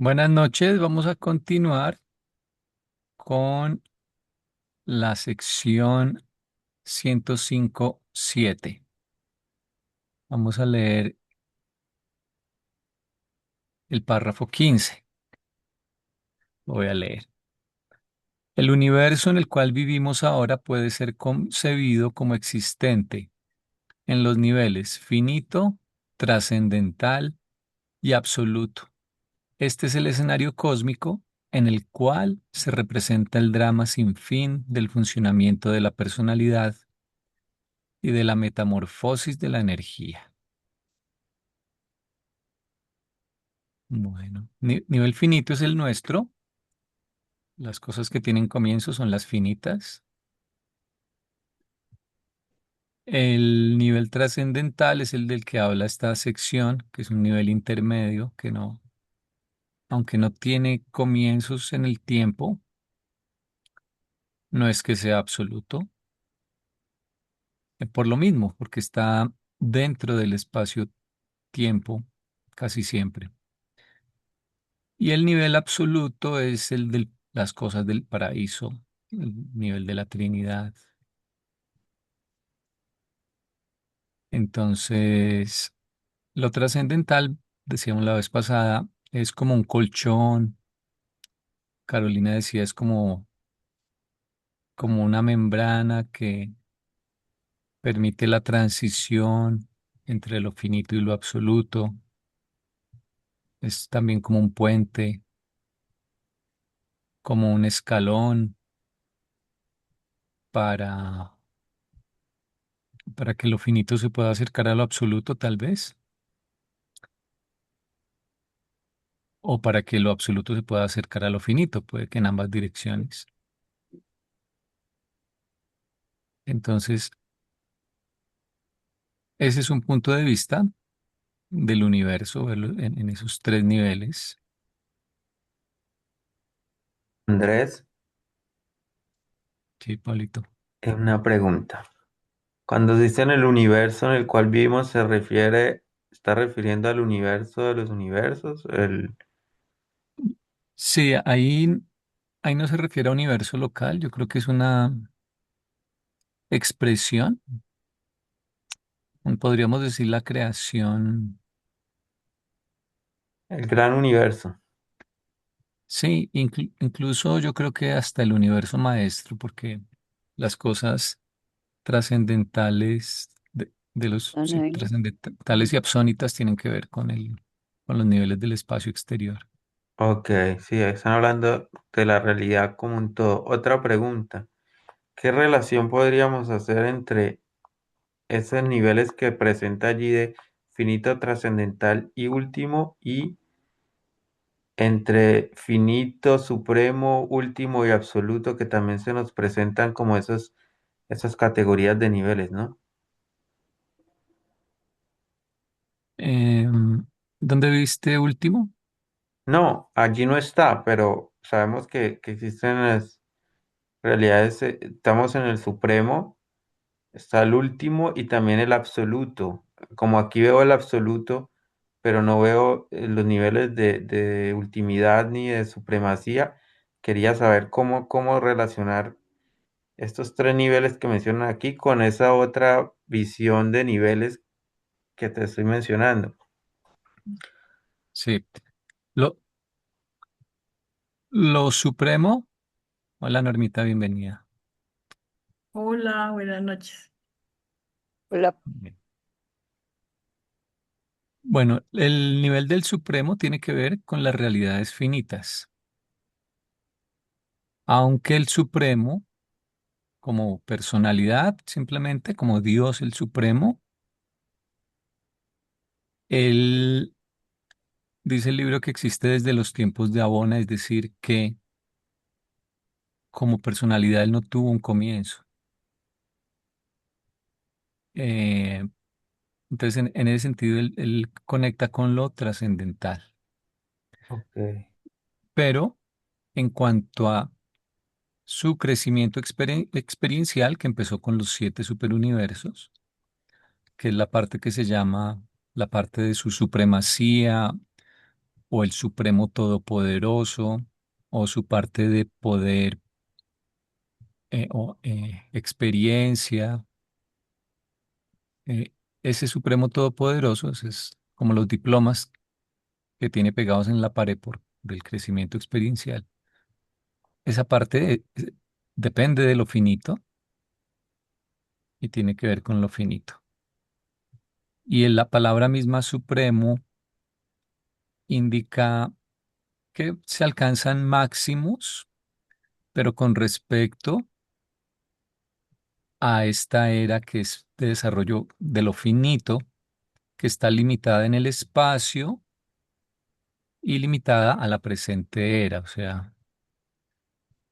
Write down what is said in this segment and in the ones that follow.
Buenas noches, vamos a continuar con la sección 105.7. Vamos a leer el párrafo 15. Lo voy a leer. El universo en el cual vivimos ahora puede ser concebido como existente en los niveles finito, trascendental y absoluto. Este es el escenario cósmico en el cual se representa el drama sin fin del funcionamiento de la personalidad y de la metamorfosis de la energía. Bueno, nivel finito es el nuestro. Las cosas que tienen comienzo son las finitas. El nivel trascendental es el del que habla esta sección, que es un nivel intermedio, que no, aunque no tiene comienzos en el tiempo, no es que sea absoluto, por lo mismo, porque está dentro del espacio-tiempo casi siempre. Y el nivel absoluto es el de las cosas del paraíso, el nivel de la Trinidad. Entonces, lo trascendental, decíamos la vez pasada, es como un colchón. Carolina decía, es como una membrana que permite la transición entre lo finito y lo absoluto. Es también como un puente, como un escalón para, para que lo finito se pueda acercar a lo absoluto, tal vez. O para que lo absoluto se pueda acercar a lo finito, puede que en ambas direcciones. Entonces, ese es un punto de vista del universo, verlo en esos tres niveles. Andrés, Sí, Pablito. es una pregunta. Cuando dice en el universo en el cual vivimos, está refiriendo al universo de los universos. Sí, ahí no se refiere a universo local, yo creo que es una expresión, podríamos decir la creación. El gran universo. Sí, incluso yo creo que hasta el universo maestro, porque las cosas trascendentales de los La sí, nevera. trascendentales y absónitas tienen que ver con los niveles del espacio exterior. Ok, sí, están hablando de la realidad como un todo. Otra pregunta. ¿Qué relación podríamos hacer entre esos niveles que presenta allí de finito, trascendental y último y entre finito, supremo, último y absoluto que también se nos presentan como esas categorías de niveles, ¿no? Em, ¿Dónde viste último? No, allí no está, pero sabemos que existen las realidades, estamos en el supremo, está el último y también el absoluto. Como aquí veo el absoluto, pero no veo los niveles de ultimidad ni de supremacía, quería saber cómo relacionar estos tres niveles que mencionan aquí con esa otra visión de niveles que te estoy mencionando. Sí. Lo, lo supremo. Hola Normita, bienvenida. Hola, buenas noches. Hola. Bien. Bueno, el nivel del supremo tiene que ver con las realidades finitas, aunque el supremo, como personalidad, simplemente como Dios el supremo, él dice el libro que existe desde los tiempos de Abona, es decir, que como personalidad él no tuvo un comienzo. Eh, entonces, en ese sentido, él conecta con lo trascendental. Ok, Pero en cuanto a su crecimiento experiencial, que empezó con los siete superuniversos, que es la parte que se llama la parte de su supremacía, o el Supremo Todopoderoso, o su parte de poder o experiencia. eh, Ese Supremo Todopoderoso, ese es como los diplomas que tiene pegados en la pared por del crecimiento experiencial. Esa parte depende de lo finito y tiene que ver con lo finito. Y en la palabra misma supremo indica que se alcanzan máximos, pero con respecto a esta era que es de desarrollo de lo finito, que está limitada en el espacio y limitada a la presente era. O sea,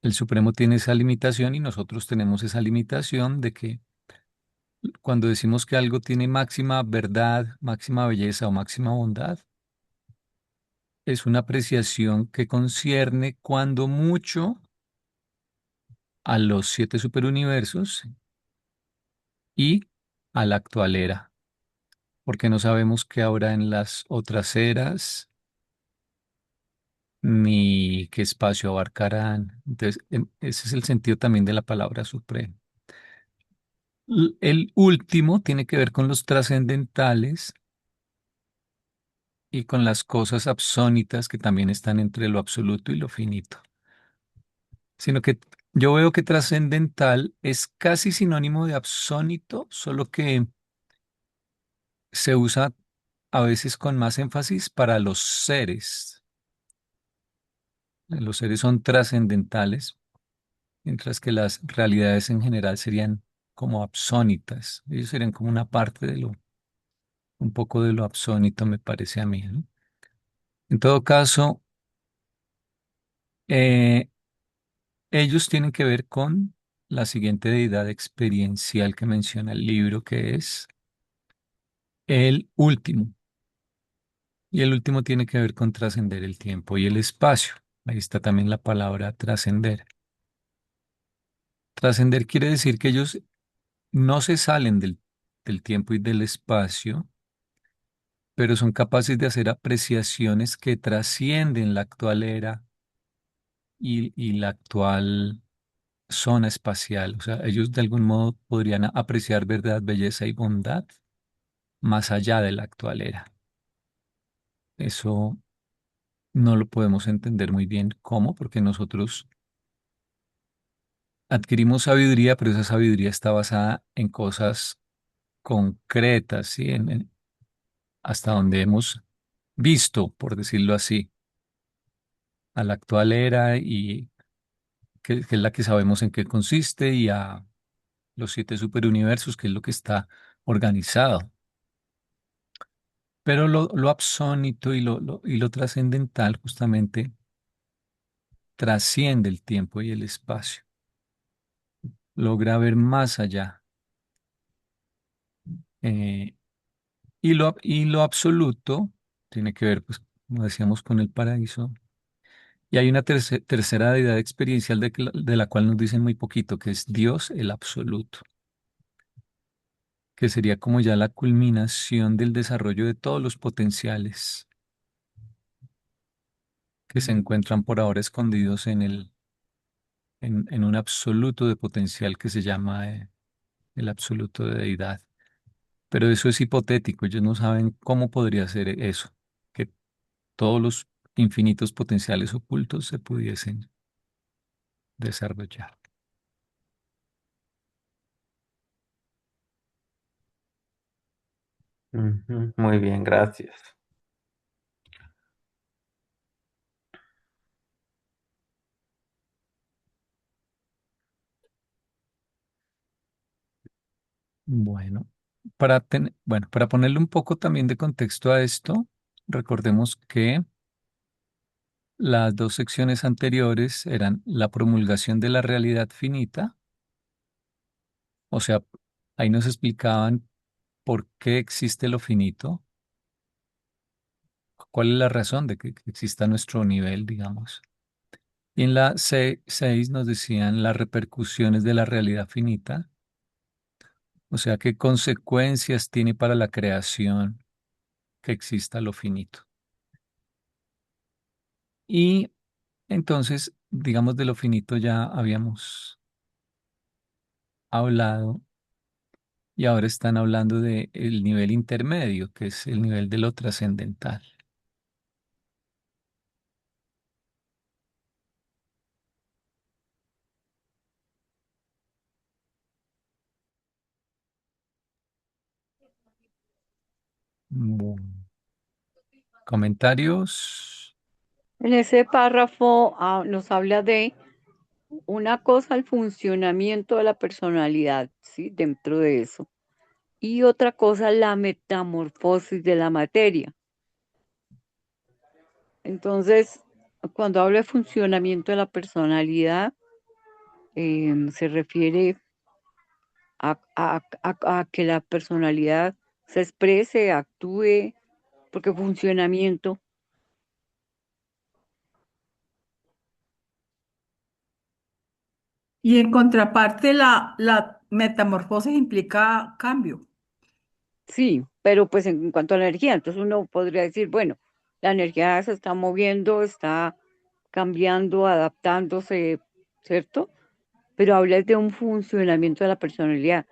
el Supremo tiene esa limitación y nosotros tenemos esa limitación de que cuando decimos que algo tiene máxima verdad, máxima belleza o máxima bondad, es una apreciación que concierne cuando mucho a los siete superuniversos y a la actual era, porque no sabemos qué habrá en las otras eras ni qué espacio abarcarán. Entonces, ese es el sentido también de la palabra supremo. El último tiene que ver con los trascendentales y con las cosas absónitas que también están entre lo absoluto y lo finito. Sino que yo veo que trascendental es casi sinónimo de absónito, solo que se usa a veces con más énfasis para los seres. Los seres son trascendentales, mientras que las realidades en general serían como absónitas. Ellos serían como una parte de lo, un poco de lo absónito, me parece a mí, ¿no? En todo caso, eh, ellos tienen que ver con la siguiente deidad experiencial que menciona el libro, que es el último. Y el último tiene que ver con trascender el tiempo y el espacio. Ahí está también la palabra trascender. Trascender quiere decir que ellos no se salen del tiempo y del espacio, pero son capaces de hacer apreciaciones que trascienden la actual era y la actual zona espacial. O sea, ellos de algún modo podrían apreciar verdad, belleza y bondad más allá de la actual era. Eso no lo podemos entender muy bien cómo, porque nosotros adquirimos sabiduría, pero esa sabiduría está basada en cosas concretas, ¿sí? Hasta donde hemos visto, por decirlo así, a la actual era y que es la que sabemos en qué consiste, y a los siete superuniversos, que es lo que está organizado. Pero lo absónito y y lo trascendental justamente trasciende el tiempo y el espacio, logra ver más allá. eh, y lo absoluto tiene que ver, pues, como decíamos, con el paraíso. Y hay una tercera deidad experiencial de la cual nos dicen muy poquito, que es Dios el absoluto, que sería como ya la culminación del desarrollo de todos los potenciales que se encuentran por ahora escondidos en un absoluto de potencial que se llama el absoluto de deidad. Pero eso es hipotético, ellos no saben cómo podría ser eso, que todos los infinitos potenciales ocultos se pudiesen desarrollar. Ujú, muy bien, gracias. Bueno, bueno, para ponerle un poco también de contexto a esto, recordemos que las dos secciones anteriores eran la promulgación de la realidad finita, o sea, ahí nos explicaban por qué existe lo finito, cuál es la razón de que exista nuestro nivel, digamos. Y en la C6 nos decían las repercusiones de la realidad finita, o sea, qué consecuencias tiene para la creación que exista lo finito. Y entonces, digamos, de lo finito ya habíamos hablado y ahora están hablando de el nivel intermedio, que es el nivel de lo trascendental. Bueno, comentarios. En ese párrafo nos habla de una cosa, el funcionamiento de la personalidad, ¿sí? Dentro de eso. Y otra cosa, la metamorfosis de la materia. Entonces, cuando habla de funcionamiento de la personalidad, se refiere a que la personalidad se exprese, actúe, porque funcionamiento, Y en contraparte, la metamorfosis implica cambio. sí, pero pues en cuanto a la energía, entonces uno podría decir, bueno, la energía se está moviendo, está cambiando, adaptándose, ¿cierto? Pero habla de un funcionamiento de la personalidad.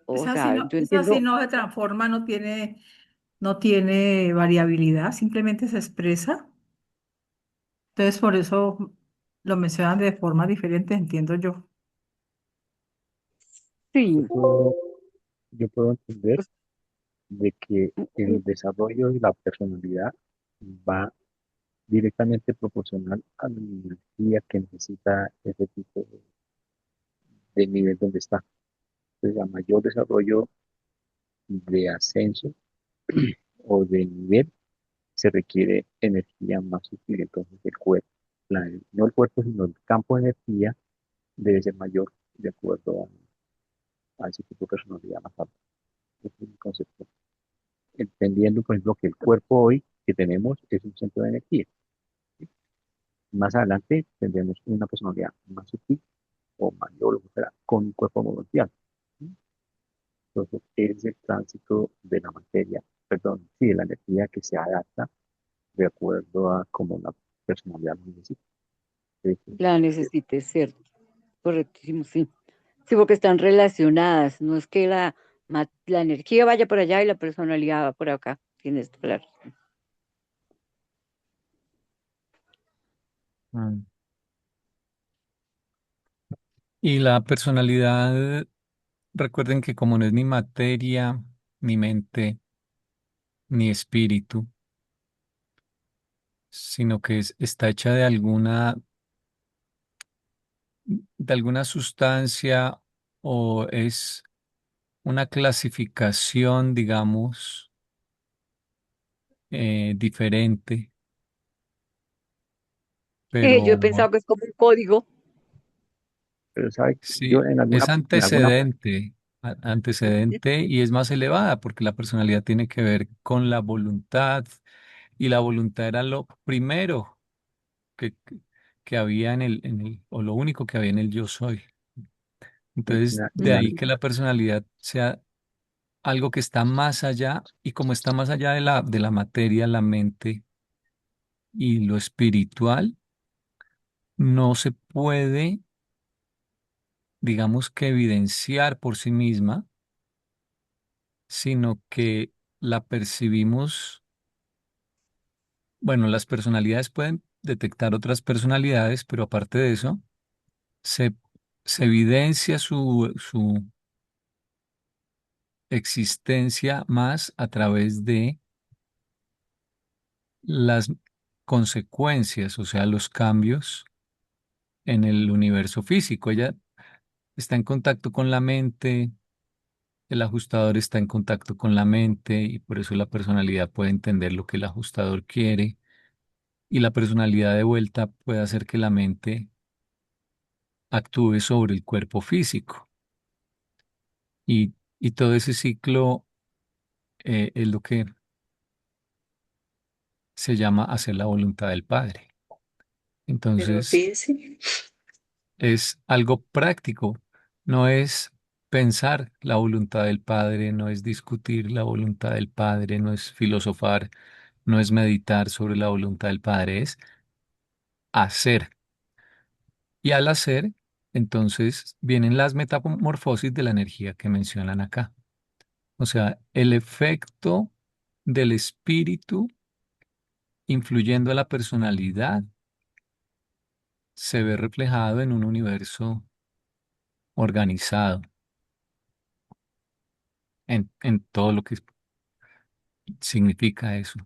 O sea, yo Esa sí entiendo, no se transforma, no tiene variabilidad, simplemente se expresa. Entonces, por eso lo mencionan de forma diferente, entiendo yo. sí, Yo puedo, yo puedo entender pues, de que mm, el desarrollo de la personalidad va directamente proporcional a la energía que necesita ese tipo de nivel donde está. Entonces, a mayor desarrollo de ascenso o de nivel, se requiere energía más útil. Entonces, el cuerpo, no el cuerpo, sino el campo de energía debe ser mayor de acuerdo a ese tipo de personalidad más alta. Ese es mi concepto. Entendiendo, por ejemplo, que el cuerpo hoy que tenemos es un centro de energía. Más adelante tendremos una personalidad más sutil o mayor, lo que sea, con un cuerpo monoteal. Entonces, es el tránsito de la materia, perdón, sí, de la energía que se adapta de acuerdo a cómo la personalidad lo necesita. la necesite, ¿cierto? Correctísimo, sí. Sí, porque están relacionadas, no es que la energía vaya por allá y la personalidad va por acá, tienes que hablar. Mm. Y la personalidad, recuerden que como no es ni materia, ni mente, ni espíritu, sino que está hecha de alguna sustancia o es una clasificación, digamos, diferente, Yo he pero pensado que es como un código. Pero, ¿sabe? Yo sí, es en alguna, antecedente, antecedente y es más elevada porque la personalidad tiene que ver con la voluntad y la voluntad era lo primero que había o lo único que había en el yo soy. Entonces, de ahí Mm, que la personalidad sea algo que está más allá y como está más allá de la materia, la mente y lo espiritual, no se puede, digamos que evidenciar por sí misma, sino que la percibimos, bueno, las personalidades pueden detectar otras personalidades, pero aparte de eso, se, se evidencia su existencia más a través de las consecuencias, o sea, los cambios en el universo físico. Ella está en contacto con la mente, el ajustador está en contacto con la mente y por eso la personalidad puede entender lo que el ajustador quiere y la personalidad de vuelta puede hacer que la mente actúe sobre el cuerpo físico. Y todo ese ciclo es lo que se llama hacer la voluntad del Padre. Pero Entonces, fíjese, es algo práctico, no es pensar la voluntad del Padre, no es discutir la voluntad del Padre, no es filosofar, no es meditar sobre la voluntad del Padre, es hacer. Y al hacer, entonces vienen las metamorfosis de la energía que mencionan acá. O sea, el efecto del espíritu influyendo a la personalidad se ve reflejado en un universo organizado, en todo lo que significa eso.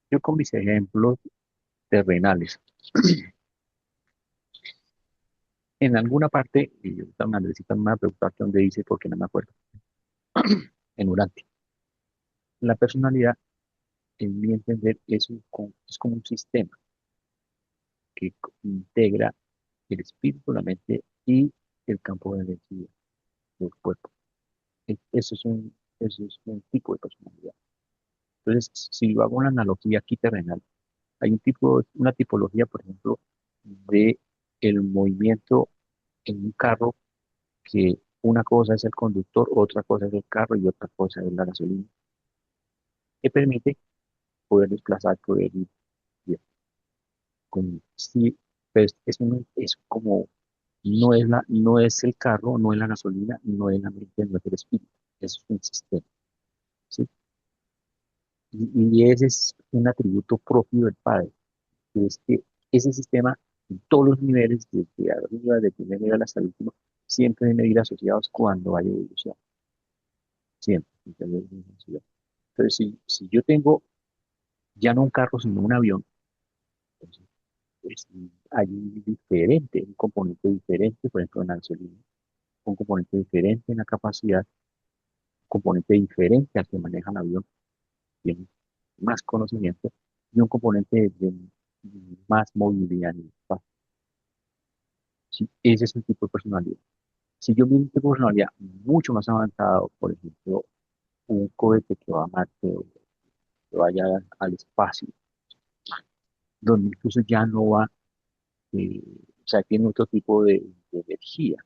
Yo con mis ejemplos terrenales, en alguna parte, y ahorita Andresita me va a preguntar dónde dice porque no me acuerdo, en Urantia. La personalidad, en mi entender, es como un sistema que integra el espíritu, la mente y el campo de energía del cuerpo. Eso es un tipo de personalidad. Entonces, si yo hago una analogía aquí terrenal, hay una tipología, por ejemplo, de el movimiento en un carro, que una cosa es el conductor, otra cosa es el carro y otra cosa es la gasolina, que permite poder desplazar, poder ir bien. Sí, pues es como, no es el carro, no es la gasolina, no es la mente, no es el espíritu, es un sistema, ¿sí? Y ese es un atributo propio del Padre, que es que ese sistema, en todos los niveles, desde arriba, de primer nivel hasta el último, siempre deben ir asociados cuando hay evolución, siempre. Entonces, si yo tengo ya no un carro, sino un avión, entonces, pues, hay un diferente, un componente diferente, por ejemplo, en la gasolina, un componente diferente en la capacidad, un componente diferente al que maneja el avión, tiene más conocimiento, y un componente de más movilidad en el espacio. Sí, ese es el tipo de personalidad. Si yo mi tipo de personalidad mucho más avanzado, por ejemplo, un cohete que va a Marte o que vaya al espacio, donde incluso ya no va, o sea, tiene otro tipo de energía,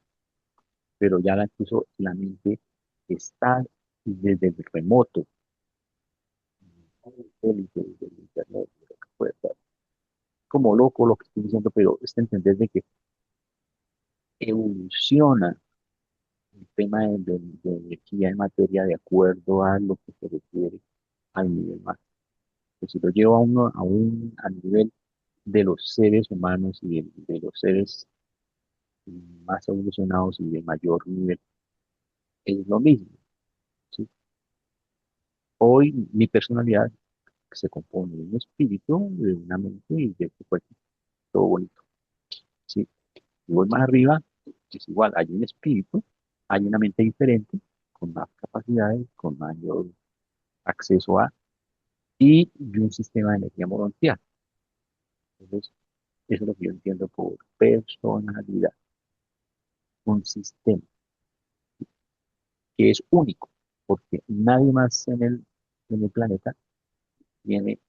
pero ya incluso la mente está desde el remoto, del internet, de lo que puede ser. Como loco lo que estoy diciendo, pero es entender de que evoluciona el tema de energía en materia de acuerdo a lo que se requiere al nivel más. Pues si lo llevo a nivel de los seres humanos y de los seres más evolucionados y de mayor nivel, es lo mismo, ¿sí? Hoy mi personalidad se compone de un espíritu, de una mente y de este cuerpo, todo bonito, ¿sí? Y voy más arriba, es igual, hay un espíritu, hay una mente diferente, con más capacidades, con mayor acceso y un sistema de energía morontial. Entonces, eso es lo que yo entiendo por personalidad, un sistema que es único, porque nadie más en el planeta tiene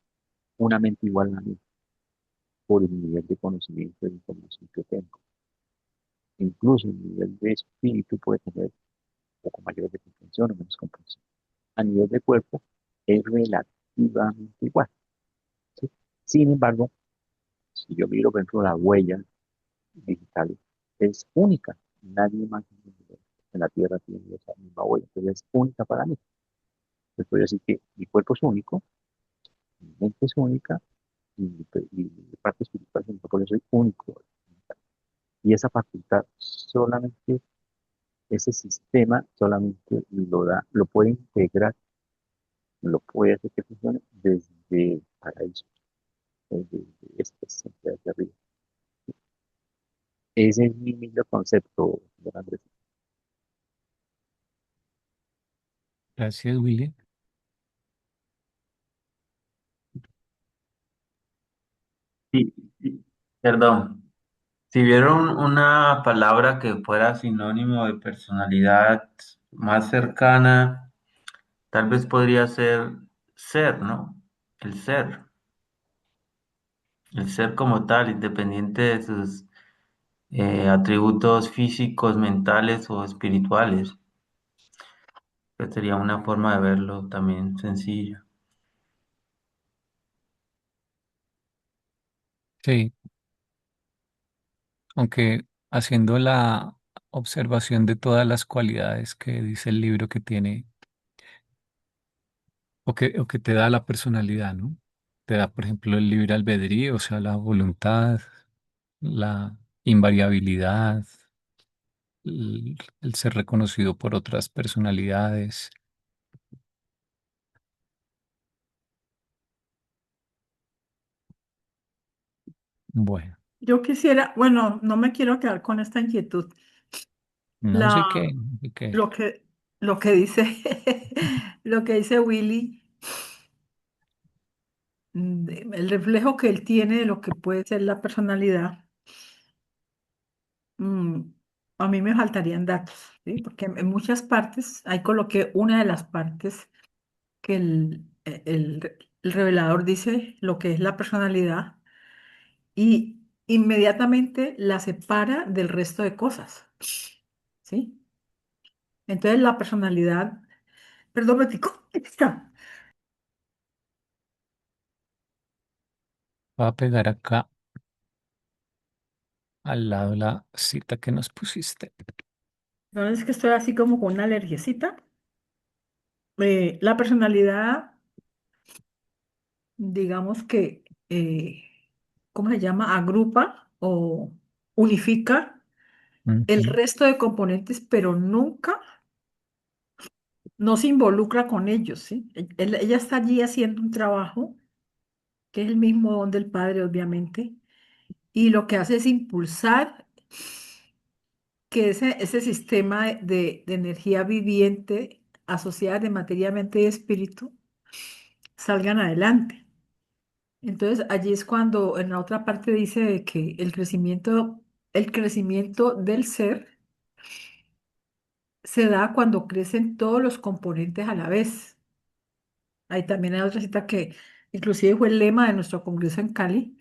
una mente igual a mí por el nivel de conocimiento e información que tengo. Incluso el nivel de espíritu puede tener un poco mayor de comprensión o menos comprensión. A nivel de cuerpo es relativamente igual, ¿sí? Sin embargo, si yo miro, por ejemplo, la huella digital, es única. Nadie más en la Tierra tiene esa misma huella, entonces es única para mí. Entonces podría decir que mi cuerpo es único, mi mente es única y mi parte espiritual es única, por eso soy único. Y esa facultad solamente, ese sistema solamente lo puede integrar, lo puede hacer que funcione desde el paraíso, desde este centro de arriba. Ese es mi mismo concepto, don Andrés. Gracias, William. Sí, sí, perdón. Si vieron una palabra que fuera sinónimo de personalidad más cercana, tal vez podría ser, ¿no? El ser, el ser como tal, independiente de sus atributos físicos, mentales o espirituales, que sería una forma de verlo también sencilla. Sí, aunque haciendo la observación de todas las cualidades que dice el libro que tiene o que te da la personalidad, ¿no? Te da, por ejemplo, el libre albedrío, o sea, la voluntad, la invariabilidad, el ser reconocido por otras personalidades. Bueno, Yo quisiera, bueno, no me quiero quedar con esta inquietud. no La, sé qué, no sé qué. lo que, lo que dice, lo que dice Willy, el reflejo que él tiene de lo que puede ser la personalidad, mm, a mí me faltarían datos, ¿sí? Porque en muchas partes, ahí coloqué una de las partes que el revelador dice lo que es la personalidad y inmediatamente la separa del resto de cosas, ¿sí? Entonces la personalidad, perdón, me picó. Voy a pegar acá al lado la cita que nos pusiste. No es que estoy así como con una alergiecita. La personalidad, digamos que, ¿cómo se llama? Agrupa o unifica el Ujú. resto de componentes, pero nunca no se involucra con ellos, ¿sí? Ella está allí haciendo un trabajo, que es el mismo don del Padre, obviamente, y lo que hace es impulsar que ese sistema de energía viviente asociada de materia, mente y espíritu salgan adelante. Entonces, allí es cuando en la otra parte dice de que el crecimiento del ser se da cuando crecen todos los componentes a la vez. Ahí también hay otra cita que inclusive fue el lema de nuestro congreso en Cali,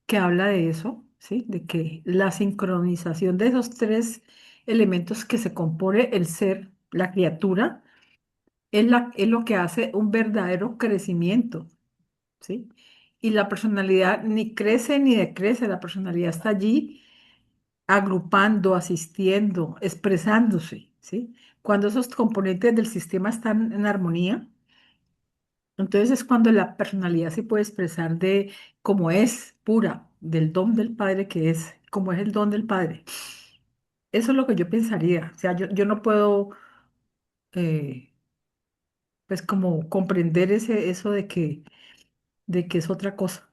que habla de eso, ¿sí? De que la sincronización de esos tres elementos que se compone el ser, la criatura, es lo que hace un verdadero crecimiento, ¿sí? Y la personalidad ni crece ni decrece, la personalidad está allí agrupando, asistiendo, expresándose, ¿sí? Cuando esos componentes del sistema están en armonía, entonces es cuando la personalidad se puede expresar de cómo es pura, del don del Padre que es, como es el don del Padre. Eso es lo que yo pensaría. O sea, yo no puedo, eh, pues, como comprender eso de que es otra cosa.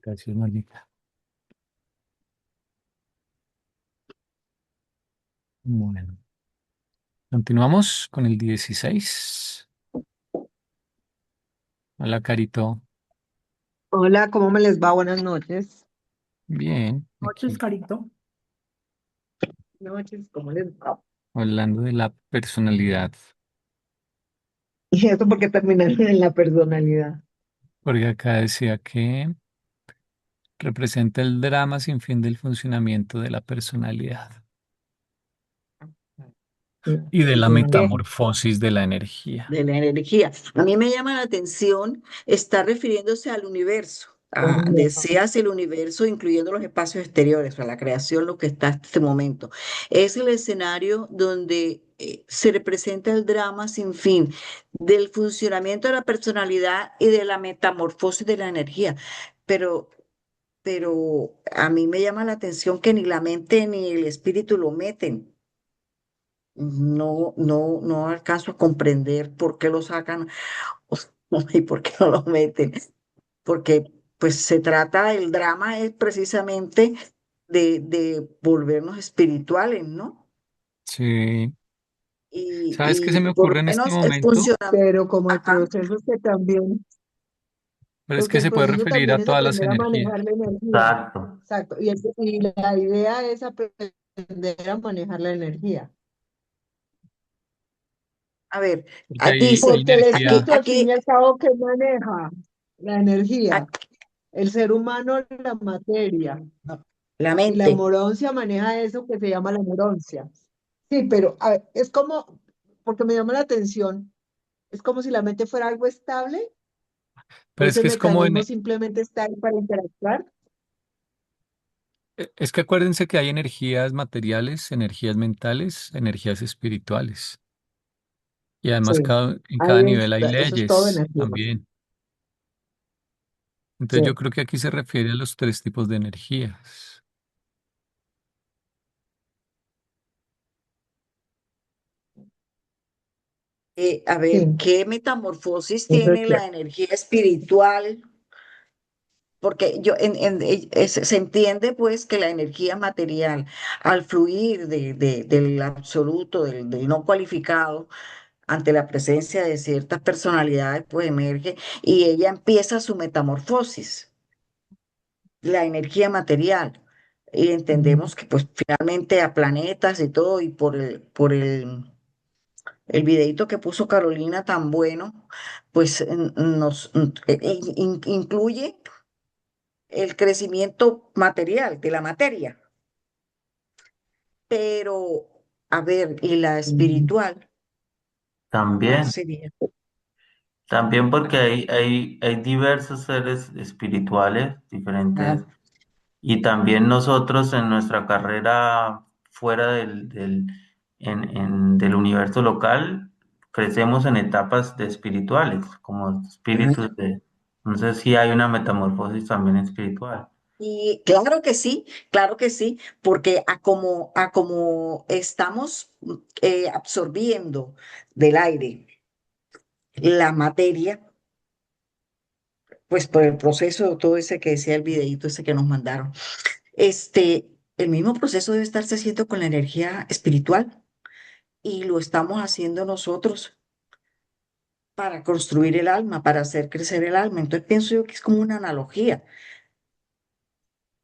Gracias, Marlita. Bueno, continuamos con el 16. Hola, Carito. Hola, ¿cómo me les va? Buenas noches. Bien, Noches, aquí Carito. Noches, ¿cómo les va? hablando de la personalidad, Y eso porque terminaron en la personalidad. porque acá decía que representa el drama sin fin del funcionamiento de la personalidad Sí. y de la De, metamorfosis de la energía. de la energía. A mí me llama la atención, está refiriéndose al universo. Deseas el universo, incluyendo los espacios exteriores, o sea, la creación, lo que está hasta este momento. Es el escenario donde se representa el drama sin fin del funcionamiento de la personalidad y de la metamorfosis de la energía. Pero a mí me llama la atención que ni la mente ni el espíritu lo meten. No alcanzo a comprender por qué lo sacan y por qué no lo meten. Porque pues se trata, el drama es precisamente de volvernos espirituales, ¿no? Sí, ¿sabes qué se Y me por lo ocurre en este menos el momento? funcionamiento. Pero como el Ajá. proceso es que también, Pero es porque que el se puede proceso referir a también es todas las aprender a energías. manejar la energía. Exacto. Exacto. Y la idea es aprender a manejar la energía. A ver, Porque hay dice, porque el energía, espíritu al fin y al cabo que maneja la energía, el ser humano la materia, No, la y la mente. Moroncia maneja eso que se llama la moroncia. Sí, pero a ver, es como, porque me llama la atención, Es como si la mente fuera algo estable o Pero es ese que es como mecanismo simplemente está ahí para interactuar. es que acuérdense que hay energías materiales, energías mentales, energías espirituales. Y además Sí, en ahí cada nivel hay eso es todo leyes energía. también. Sí. Entonces yo creo que aquí se refiere a los tres tipos de energías. A ver, Sí, ¿qué metamorfosis eso es tiene la cierto. energía espiritual? Porque se entiende pues que la energía material, al fluir del absoluto, del no cualificado, ante la presencia de ciertas personalidades, pues emerge y ella empieza su metamorfosis, la energía material. Y entendemos que pues finalmente a planetas y todo, y el videíto que puso Carolina tan bueno, pues incluye el crecimiento material de la materia. Pero, a ver, ¿y la espiritual? ¿Cuál También, sería? también porque hay diversos seres espirituales diferentes Ah, y también nosotros en nuestra carrera fuera del universo local crecemos en etapas de espirituales, como espíritus de, no sé si hay una metamorfosis también espiritual. y claro que sí, porque a como estamos absorbiendo del aire la materia, pues por el proceso, todo ese que decía el videíto ese que nos mandaron, el mismo proceso debe estarse haciendo con la energía espiritual y lo estamos haciendo nosotros para construir el alma, para hacer crecer el alma. Entonces pienso yo que es como una analogía.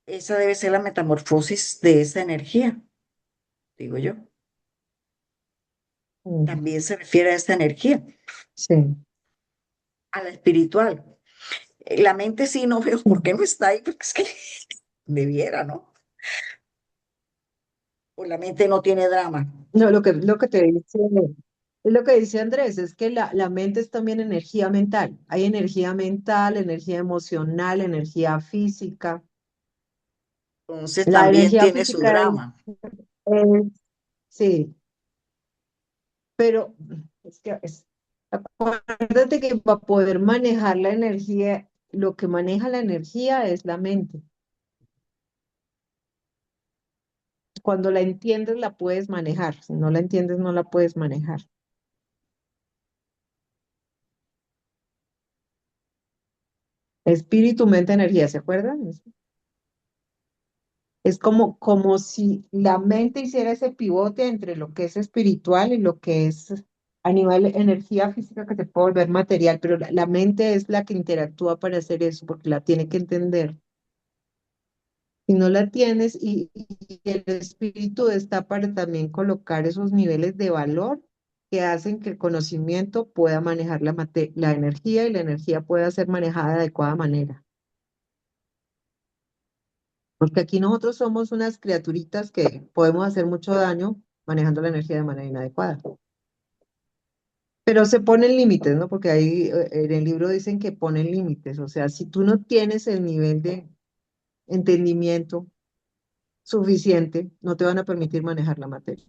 Esa debe ser la metamorfosis de esa energía, digo yo. Mm, También se refiere a esta energía, sí. a la espiritual. La mente sí no veo por qué no está ahí, porque es que debiera, ¿no? O la mente no tiene drama. No, lo que te dice, es lo que dice Andrés, es que la mente es también energía mental. Hay energía mental, energía emocional, energía física. Entonces La también energía tiene su física drama. sí, pero acuérdate que para poder manejar la energía, lo que maneja la energía es la mente. Cuando la entiendes, la puedes manejar. Si no la entiendes, no la puedes manejar. Espíritu, mente, energía, ¿se acuerdan? Es como si la mente hiciera ese pivote entre lo que es espiritual y lo que es a nivel energía física que se puede volver material, pero la mente es la que interactúa para hacer eso, porque la tiene que entender. Si no la tienes y el espíritu está para también colocar esos niveles de valor que hacen que el conocimiento pueda manejar la energía y la energía pueda ser manejada de adecuada manera. Porque aquí nosotros somos unas criaturitas que podemos hacer mucho daño manejando la energía de manera inadecuada. Pero se ponen límites, ¿no? Porque ahí en el libro dicen que ponen límites. O sea, si tú no tienes el nivel de entendimiento suficiente, no te van a permitir manejar la materia.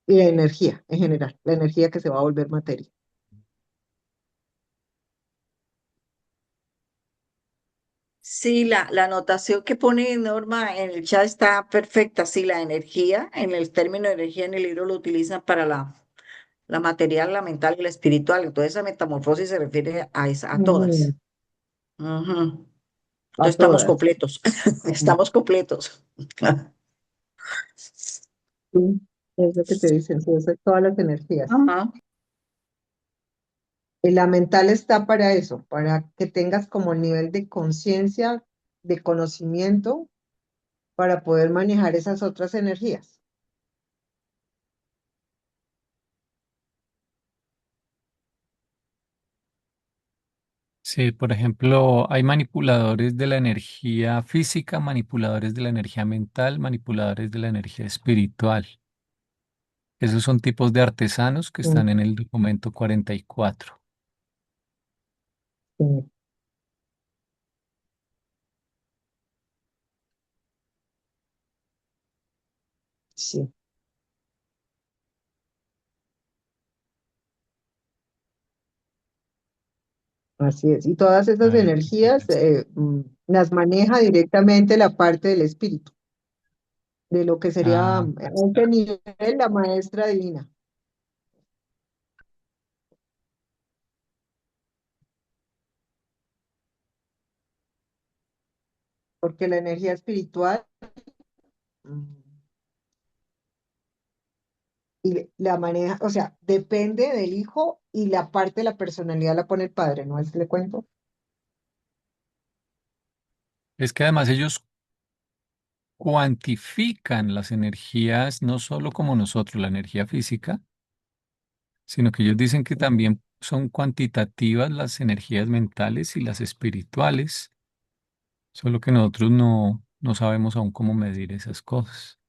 Y la energía en general, la energía que se va a volver materia. Sí, la anotación que pone Norma en el chat está perfecta. Sí, la energía, en el término de energía en el libro lo utilizan para la material, la mental y la espiritual. Entonces, esa metamorfosis se refiere a Ujú. todas. Ujú. A Entonces, estamos todas. completos. Ujú. Estamos completos. Sí, es lo que te dicen, sí, eso es todas las energías. Ajá. Y la mental está para eso, para que tengas como nivel de conciencia, de conocimiento, para poder manejar esas otras energías. Sí, por ejemplo, hay manipuladores de la energía física, manipuladores de la energía mental, manipuladores de la energía espiritual. Esos son tipos de artesanos que Mm, están en el documento 44. sí, sí, así es. Y todas A esas ver, aquí tengo energías esto. las maneja directamente la parte del espíritu, de lo que sería Ah, a acá este está. nivel la maestra divina. Porque la energía espiritual mm, la maneja, o sea, depende del hijo y la parte de la personalidad la pone el padre, ¿no? ¿Es le cuento? Es que además ellos cuantifican las energías, no solo como nosotros, la energía física, sino que ellos dicen que Ujú. también son cuantitativas las energías mentales y las espirituales, solo que nosotros no sabemos aún cómo medir esas cosas.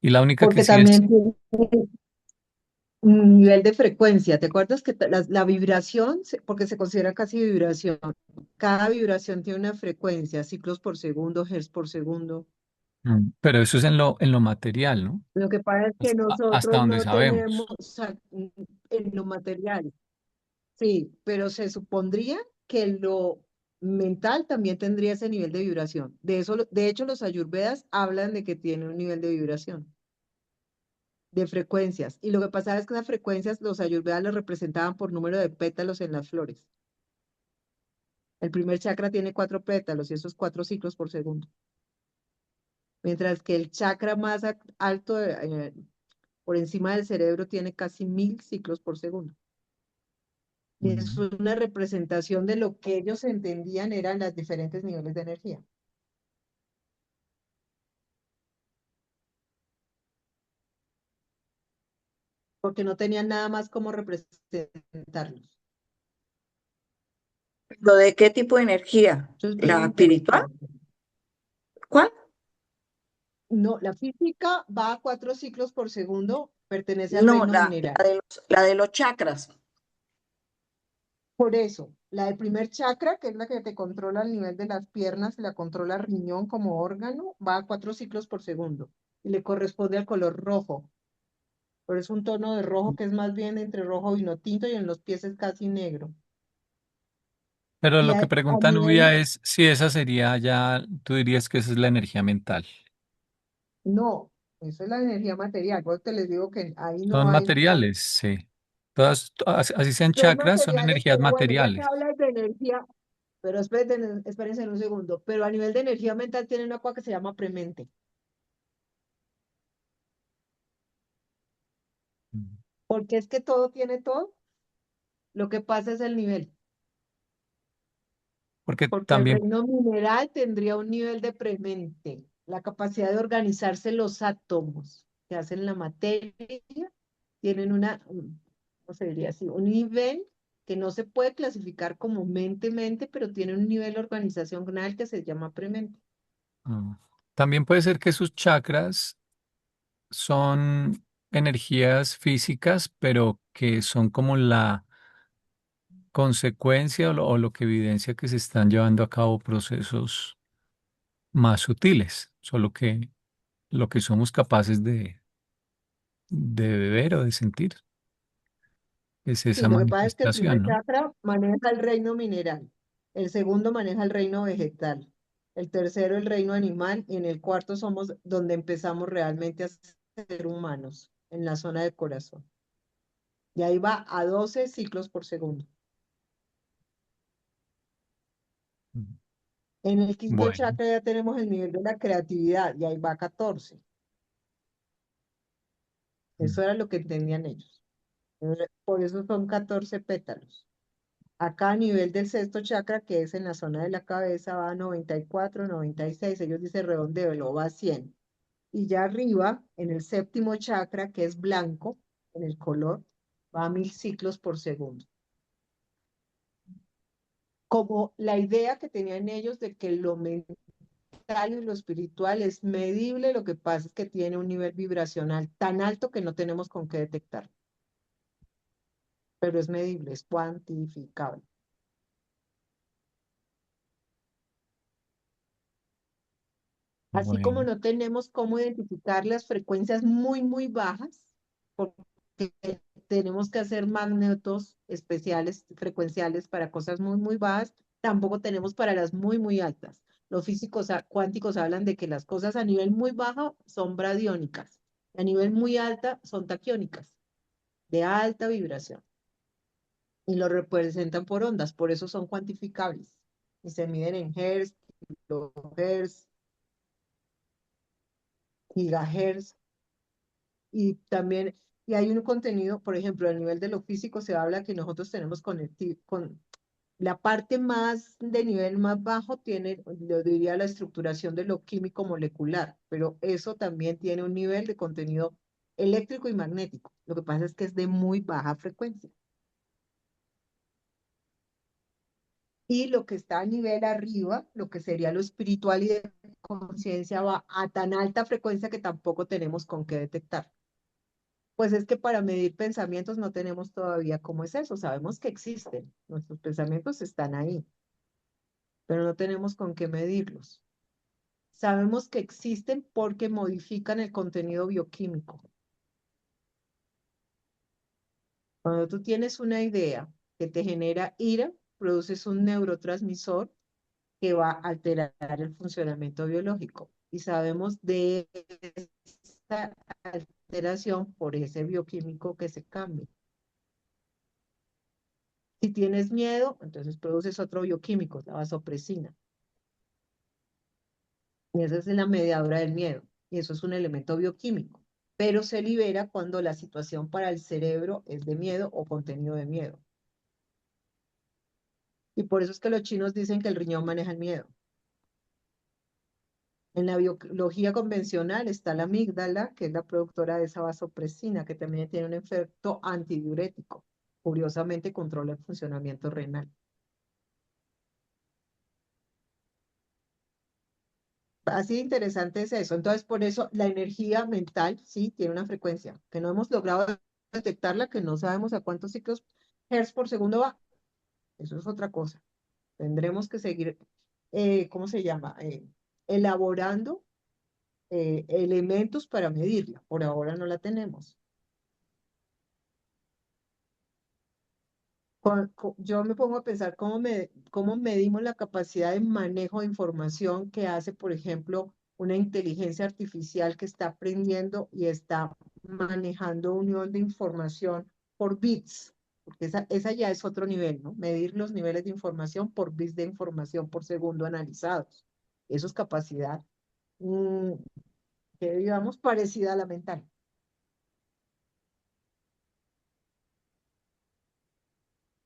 Y la única que Porque sí es, también tiene un nivel de frecuencia. ¿Te acuerdas que la vibración, porque se considera casi vibración, cada vibración tiene una frecuencia, ciclos por segundo, hertz por segundo? pero eso es en lo material, ¿no? Lo que pasa es que Hasta nosotros donde no tenemos, sabemos. o sea, en lo material, sí, pero se supondría que lo mental también tendría ese nivel de vibración. De eso, de hecho, los ayurvedas hablan de que tiene un nivel de vibración, de frecuencias. Y lo que pasaba es que esas frecuencias los ayurvedas las representaban por número de pétalos en las flores. El primer chakra tiene 4 pétalos y esos 4 ciclos por segundo. Mientras que el chakra más alto, por encima del cerebro, tiene casi 1000 ciclos por segundo. Y es Mm. una representación de lo que ellos entendían eran los diferentes niveles de energía, porque no tenían nada más como representarlos. ¿Lo de qué tipo de energía? Eso es bien ¿La espiritual? interesante. ¿Cuál? No, la física va a 4 ciclos por segundo, pertenece al No, reino mineral. la de los chakras. Por eso, la del primer chakra, que es la que te controla el nivel de las piernas, la controla el riñón como órgano, va a 4 ciclos por segundo y le corresponde al color rojo. Pero es un tono de rojo que es más bien entre rojo vino tinto y en los pies es casi negro. Pero Y lo que a pregunta Nubia nivel, es si esa sería ya, tú dirías que esa es la energía mental. no, eso es la energía material. Pues te les digo que ahí Son no hay, materiales, sí. Todas, así sean son chakras, son materiales, energías pero bueno, ya que materiales. hablas de energía, pero espérense un segundo, pero a nivel de energía mental tiene una cosa que se llama premente, Mm. porque es que todo tiene todo, lo que pasa es el nivel, Porque porque el también, reino mineral tendría un nivel de premente, la capacidad de organizarse los átomos que hacen la materia, tienen ¿cómo se diría así? Un nivel que no se puede clasificar como mente, pero tiene un nivel de organización que se llama premente. mm, también puede ser que sus chakras son energías físicas, pero que son como la consecuencia o lo que evidencia que se están llevando a cabo procesos más sutiles, solo que lo que somos capaces de ver o de sentir es Sí, esa lo que pasa es que el manifestación, primer ¿no? chakra maneja el reino mineral, el segundo maneja el reino vegetal, el tercero el reino animal y en el cuarto somos donde empezamos realmente a ser humanos, en la zona del corazón. Y ahí va a 12 ciclos por segundo. Mm. En el quinto Bueno, chakra ya tenemos el nivel de la creatividad y ahí va a 14. mm, Eso era lo que entendían ellos. Por eso son 14 pétalos. Acá a nivel del sexto chakra, que es en la zona de la cabeza, va a 94, 96. Ellos dicen redondeo, va a 100. Y ya arriba, en el séptimo chakra, que es blanco, en el color, va a 1000 ciclos por segundo. Como la idea que tenían ellos de que lo mental y lo espiritual es medible, lo que pasa es que tiene un nivel vibracional tan alto que no tenemos con qué detectar, pero es medible, es cuantificable. Así como Bueno, no tenemos cómo identificar las frecuencias muy, muy bajas, porque tenemos que hacer magnetos especiales, frecuenciales para cosas muy, muy bajas, tampoco tenemos para las muy, muy altas. Los físicos cuánticos hablan de que las cosas a nivel muy bajo son bradiónicas, a nivel muy alta son taquiónicas, de alta vibración, y lo representan por ondas, por eso son cuantificables, y se miden en hertz, kilohertz, gigahertz. Y también, y hay un contenido, por ejemplo, a nivel de lo físico se habla que nosotros tenemos con la parte más de nivel más bajo tiene, lo diría la estructuración de lo químico molecular, pero eso también tiene un nivel de contenido eléctrico y magnético. Lo que pasa es que es de muy baja frecuencia. Y lo que está a nivel arriba, lo que sería lo espiritual y de conciencia, va a tan alta frecuencia que tampoco tenemos con qué detectar. Pues es que para medir pensamientos no tenemos todavía cómo es eso. Sabemos que existen, nuestros pensamientos están ahí, pero no tenemos con qué medirlos. Sabemos que existen porque modifican el contenido bioquímico. Cuando tú tienes una idea que te genera ira, produces un neurotransmisor que va a alterar el funcionamiento biológico. Y sabemos de esta alteración por ese bioquímico que se cambia. Si tienes miedo, entonces produces otro bioquímico, la vasopresina. Y esa es la mediadora del miedo. Y eso es un elemento bioquímico. Pero se libera cuando la situación para el cerebro es de miedo o contenido de miedo. Y por eso es que los chinos dicen que el riñón maneja el miedo. En la biología convencional está la amígdala, que es la productora de esa vasopresina, que también tiene un efecto antidiurético. Curiosamente controla el funcionamiento renal. Así de interesante es eso. Entonces, por eso la energía mental sí tiene una frecuencia que no hemos logrado detectarla, que no sabemos a cuántos ciclos hertz por segundo va. Eso es otra cosa. Tendremos que seguir, ¿cómo se llama? Elaborando elementos para medirla. Por ahora no la tenemos. Yo me pongo a pensar cómo medimos la capacidad de manejo de información que hace, por ejemplo, una inteligencia artificial que está aprendiendo y está manejando un nivel de información por bits, porque esa ya es otro nivel, ¿no? Medir los niveles de información por bits de información por segundo analizados. Eso es capacidad, mm, que digamos parecida a la mental,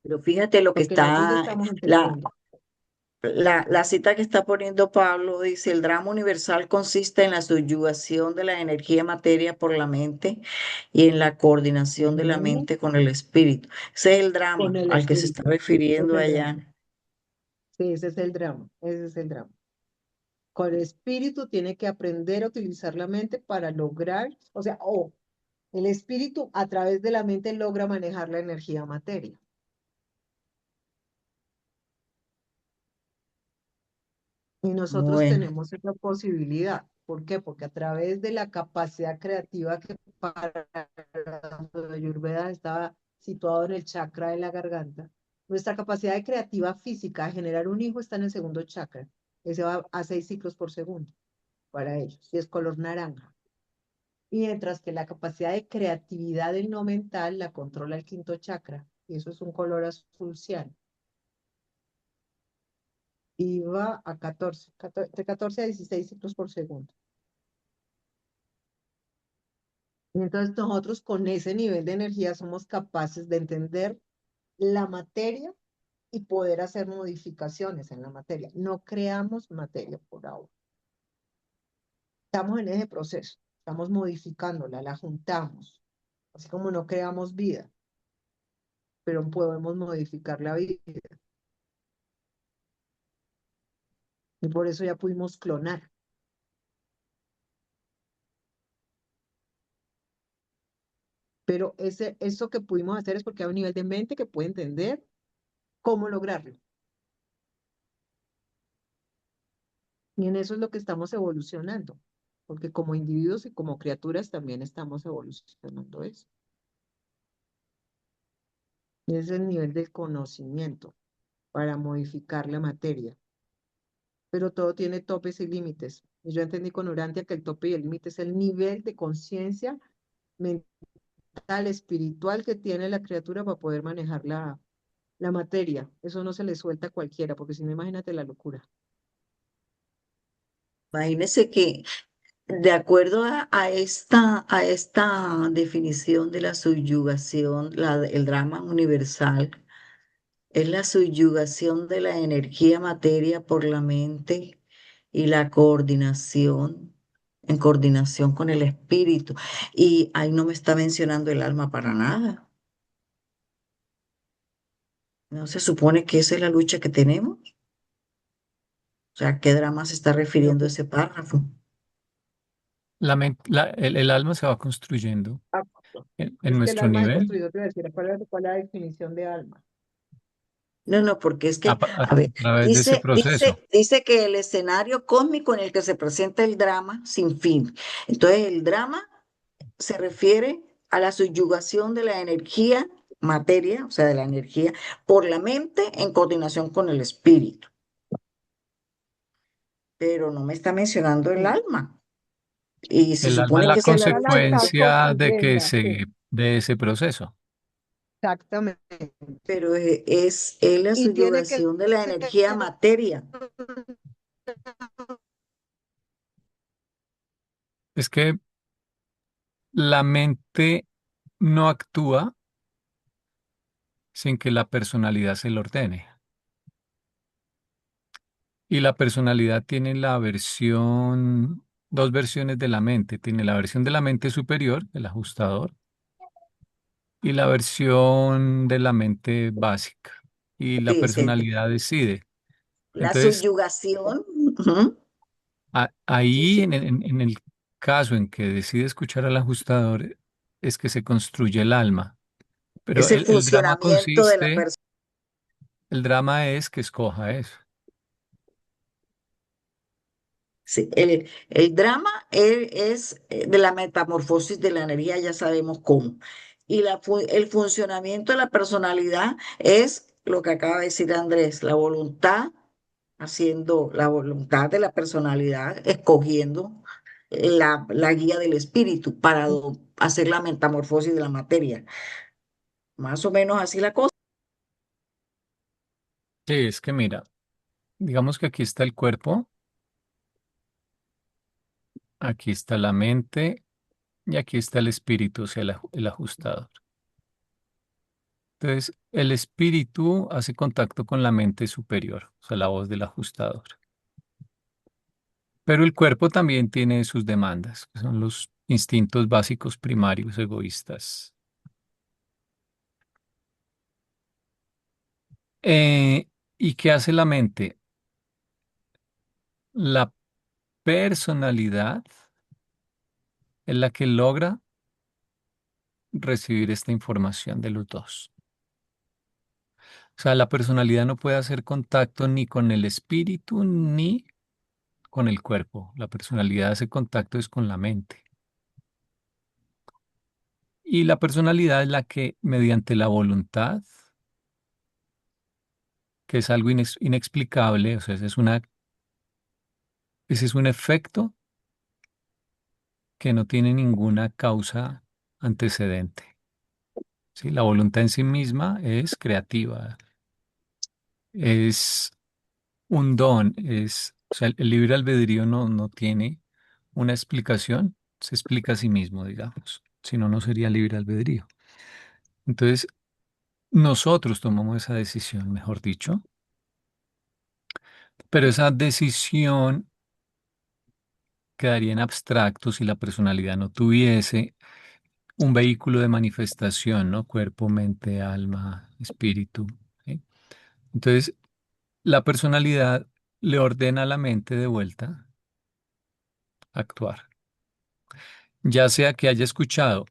Pero fíjate lo que porque nosotros ya está, estamos la, entendiendo. la cita que está poniendo Pablo dice, el drama universal consiste en la subyugación de la energía materia por la mente y en la coordinación de la Ujú. mente con el espíritu. Ese es el Con drama el al que se está espíritu. Ese es refiriendo el drama. allá. Sí, ese es el drama, ese es el drama. Con el espíritu tiene que aprender a utilizar la mente para lograr, o sea, el espíritu a través de la mente logra manejar la energía materia. Y nosotros Bueno, tenemos esa posibilidad. ¿Por qué? Porque a través de la capacidad creativa que para la Ayurveda estaba situado en el chakra de la garganta, nuestra capacidad de creativa física de generar un hijo está en el segundo chakra. Ese va a 6 ciclos por segundo para ellos, y es color naranja. Y mientras que la capacidad de creatividad del no mental la controla el quinto chakra, y eso es un color azul cian. Y va a 14, de 14 a 16 ciclos por segundo. Y entonces nosotros con ese nivel de energía somos capaces de entender la materia y poder hacer modificaciones en la materia. No creamos materia por ahora. Estamos en ese proceso, estamos modificándola, la juntamos, así como no creamos vida, pero podemos modificar la vida. Y por eso ya pudimos clonar. Pero eso que pudimos hacer es porque hay un nivel de mente que puede entender cómo lograrlo. Y en eso es lo que estamos evolucionando, porque como individuos y como criaturas también estamos evolucionando eso. Y ese es el nivel del conocimiento para modificar la materia. Pero todo tiene topes y límites. Y yo entendí con Urantia que el tope y el límite es el nivel de conciencia mental, espiritual que tiene la criatura para poder manejar la materia. Eso no se le suelta a cualquiera, porque si no, imagínate la locura. Imagínese que de acuerdo a esta definición de la subyugación, el drama universal es la subyugación de la energía materia por la mente y la coordinación, en coordinación con el espíritu. Y ahí no me está mencionando el alma para nada. ¿No se supone que esa es la lucha que tenemos? O sea, ¿qué drama se está No, refiriendo ese párrafo? El alma se va construyendo ah, en es que el nuestro alma se nivel construyó, te voy a decir, ¿cuál es la definición de alma? No, no, porque es que, a a ver, través de ese dice, proceso. dice que el escenario cósmico en el que se presenta el drama sin fin. Entonces, el drama se refiere a la subyugación de la energía, materia, o sea, de la energía, por la mente en coordinación con el espíritu. Pero no me está mencionando el Sí. alma. Y se El alma es supone la que Porque esa es el la alma lucha que está consecuencia construyendo, sí, de ese proceso. exactamente. pero es la Y tiene que subyugación de la ser energía materia. Es que la mente no actúa sin que la personalidad se lo ordene. Y la personalidad tiene dos versiones de la mente. Tiene la versión de la mente superior, el ajustador, y la versión de la mente básica. Y la Sí, es que personalidad decide. la Entonces, subyugación, ujú, sí, ahí sí, en el caso en que decide escuchar al ajustador, es que se construye el alma. Pero es el el drama funcionamiento de la consiste, persona. el drama es que escoja eso. Sí, el drama es de la metamorfosis de la energía, ya sabemos cómo. Y el funcionamiento de la personalidad es lo que acaba de decir Andrés, la voluntad, haciendo la voluntad de la personalidad, escogiendo la guía del espíritu para hacer la metamorfosis de la materia. Más o menos así la cosa. Sí, es que mira, digamos que aquí está el cuerpo, aquí está la mente y aquí está el espíritu, o sea, el ajustador. Entonces, el espíritu hace contacto con la mente superior, o sea, la voz del ajustador. Pero el cuerpo también tiene sus demandas, que son los instintos básicos primarios egoístas. ¿Y qué hace la mente? La personalidad es la que logra recibir esta información de los dos. O sea, la personalidad no puede hacer contacto ni con el espíritu ni con el cuerpo. La personalidad hace contacto es con la mente. Y la personalidad es la que, mediante la voluntad, que es algo inexplicable, o sea, ese es un efecto que no tiene ninguna causa antecedente. ¿Sí? La voluntad en sí misma es creativa, es un don, o sea, el libre albedrío no tiene una explicación, se explica a sí mismo, digamos, si no, no sería libre albedrío. Entonces, nosotros tomamos esa decisión, mejor dicho, pero esa decisión quedaría en abstracto si la personalidad no tuviese un vehículo de manifestación, ¿no? Cuerpo, mente, alma, espíritu. ¿Sí? Entonces, la personalidad le ordena a la mente de vuelta a actuar, ya sea que haya escuchado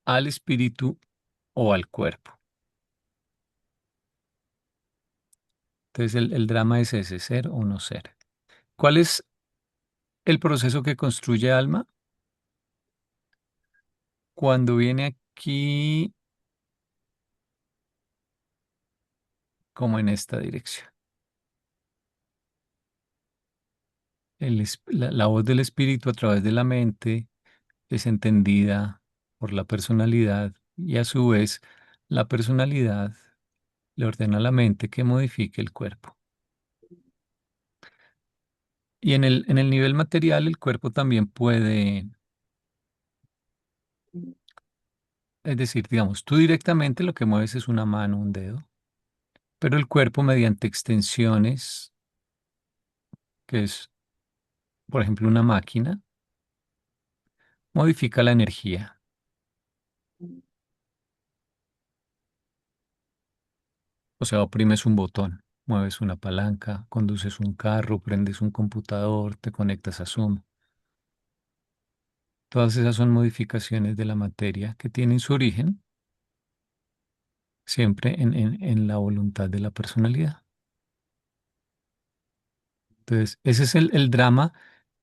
al espíritu o al cuerpo. Entonces el drama es ese, ser o no ser. ¿Cuál es el proceso que construye alma? Cuando viene aquí como en esta dirección. La voz del espíritu a través de la mente es entendida por la personalidad y a su vez la personalidad le ordena a la mente que modifique el cuerpo. Y en el nivel material el cuerpo también puede, es decir, digamos, tú directamente lo que mueves es una mano, un dedo, pero el cuerpo mediante extensiones, que es, por ejemplo, una máquina, modifica la energía. O sea, oprimes un botón, mueves una palanca, conduces un carro, prendes un computador, te conectas a Zoom. Todas esas son modificaciones de la materia que tienen su origen siempre en la voluntad de la personalidad. Entonces, ese es el drama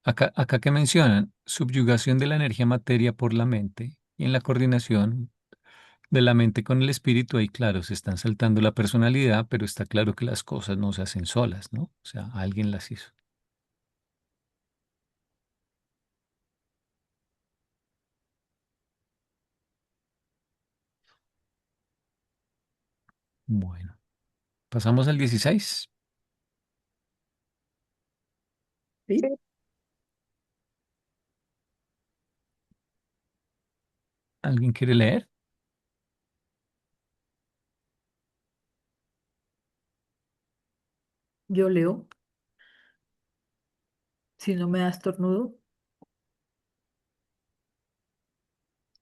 acá que mencionan, subyugación de la energía materia por la mente y en la coordinación de la mente con el espíritu, ahí claro, se están saltando la personalidad, pero está claro que las cosas no se hacen solas, ¿no? O sea, alguien las hizo. Bueno, pasamos al 16. ¿Sí? ¿Alguien quiere leer? Yo leo, si no me da estornudo.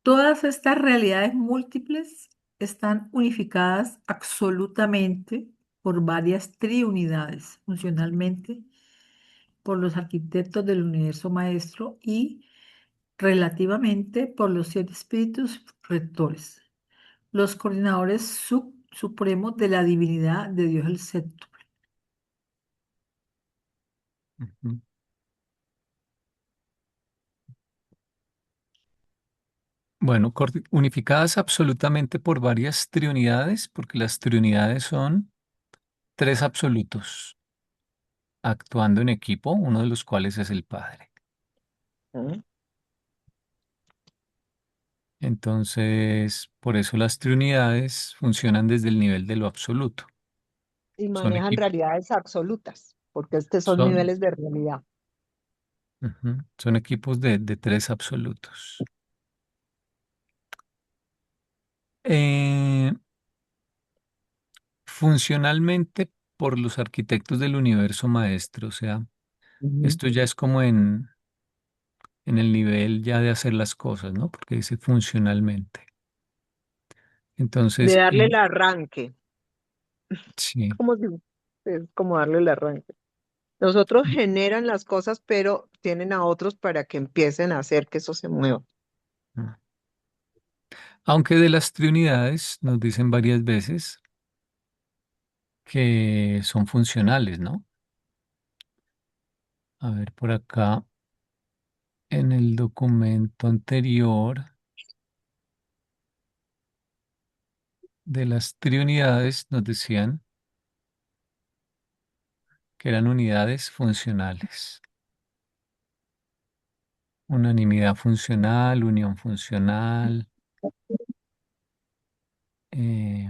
Todas estas realidades múltiples están unificadas absolutamente por varias triunidades, funcionalmente por los arquitectos del universo maestro y relativamente por los siete espíritus rectores, los coordinadores supremos de la divinidad de Dios el séptuple. Ujú. Bueno, unificadas absolutamente por varias triunidades, porque las triunidades son tres absolutos actuando en equipo, uno de los cuales es el Padre. ¿Mm? Entonces, por eso las triunidades funcionan desde el nivel de lo absoluto. Y Son manejan equipos, realidades absolutas, porque estos son son, niveles de realidad. son equipos de tres absolutos. Eh, funcionalmente por los arquitectos del universo maestro, o sea, Ujú. esto ya es como en el nivel ya de hacer las cosas, ¿no? Porque dice funcionalmente. De Entonces, darle el arranque, sí. como si es como darle el arranque. Los otros generan las cosas, pero tienen a otros para que empiecen a hacer que eso se mueva. Ah. Aunque de las triunidades nos dicen varias veces que son funcionales, ¿no? A ver, por acá en el documento anterior de las triunidades nos decían que eran unidades funcionales. Unanimidad funcional, unión funcional. eh,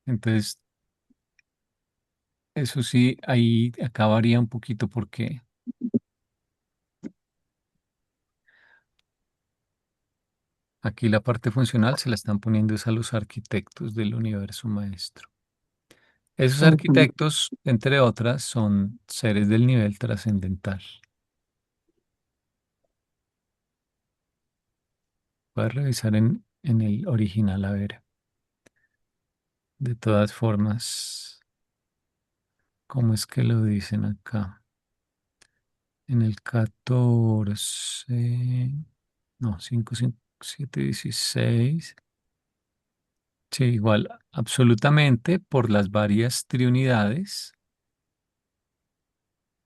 entonces, eso sí, ahí acabaría un poquito porque aquí la parte funcional se la están poniendo es a los arquitectos del universo maestro. Esos Ujú. arquitectos, entre otras, son seres del nivel trascendental. Puedes revisar en el original a ver. De todas formas, ¿cómo es que lo dicen acá? En el 14, no, 5 5 7 16. Sí, igual, absolutamente por las varias triunidades.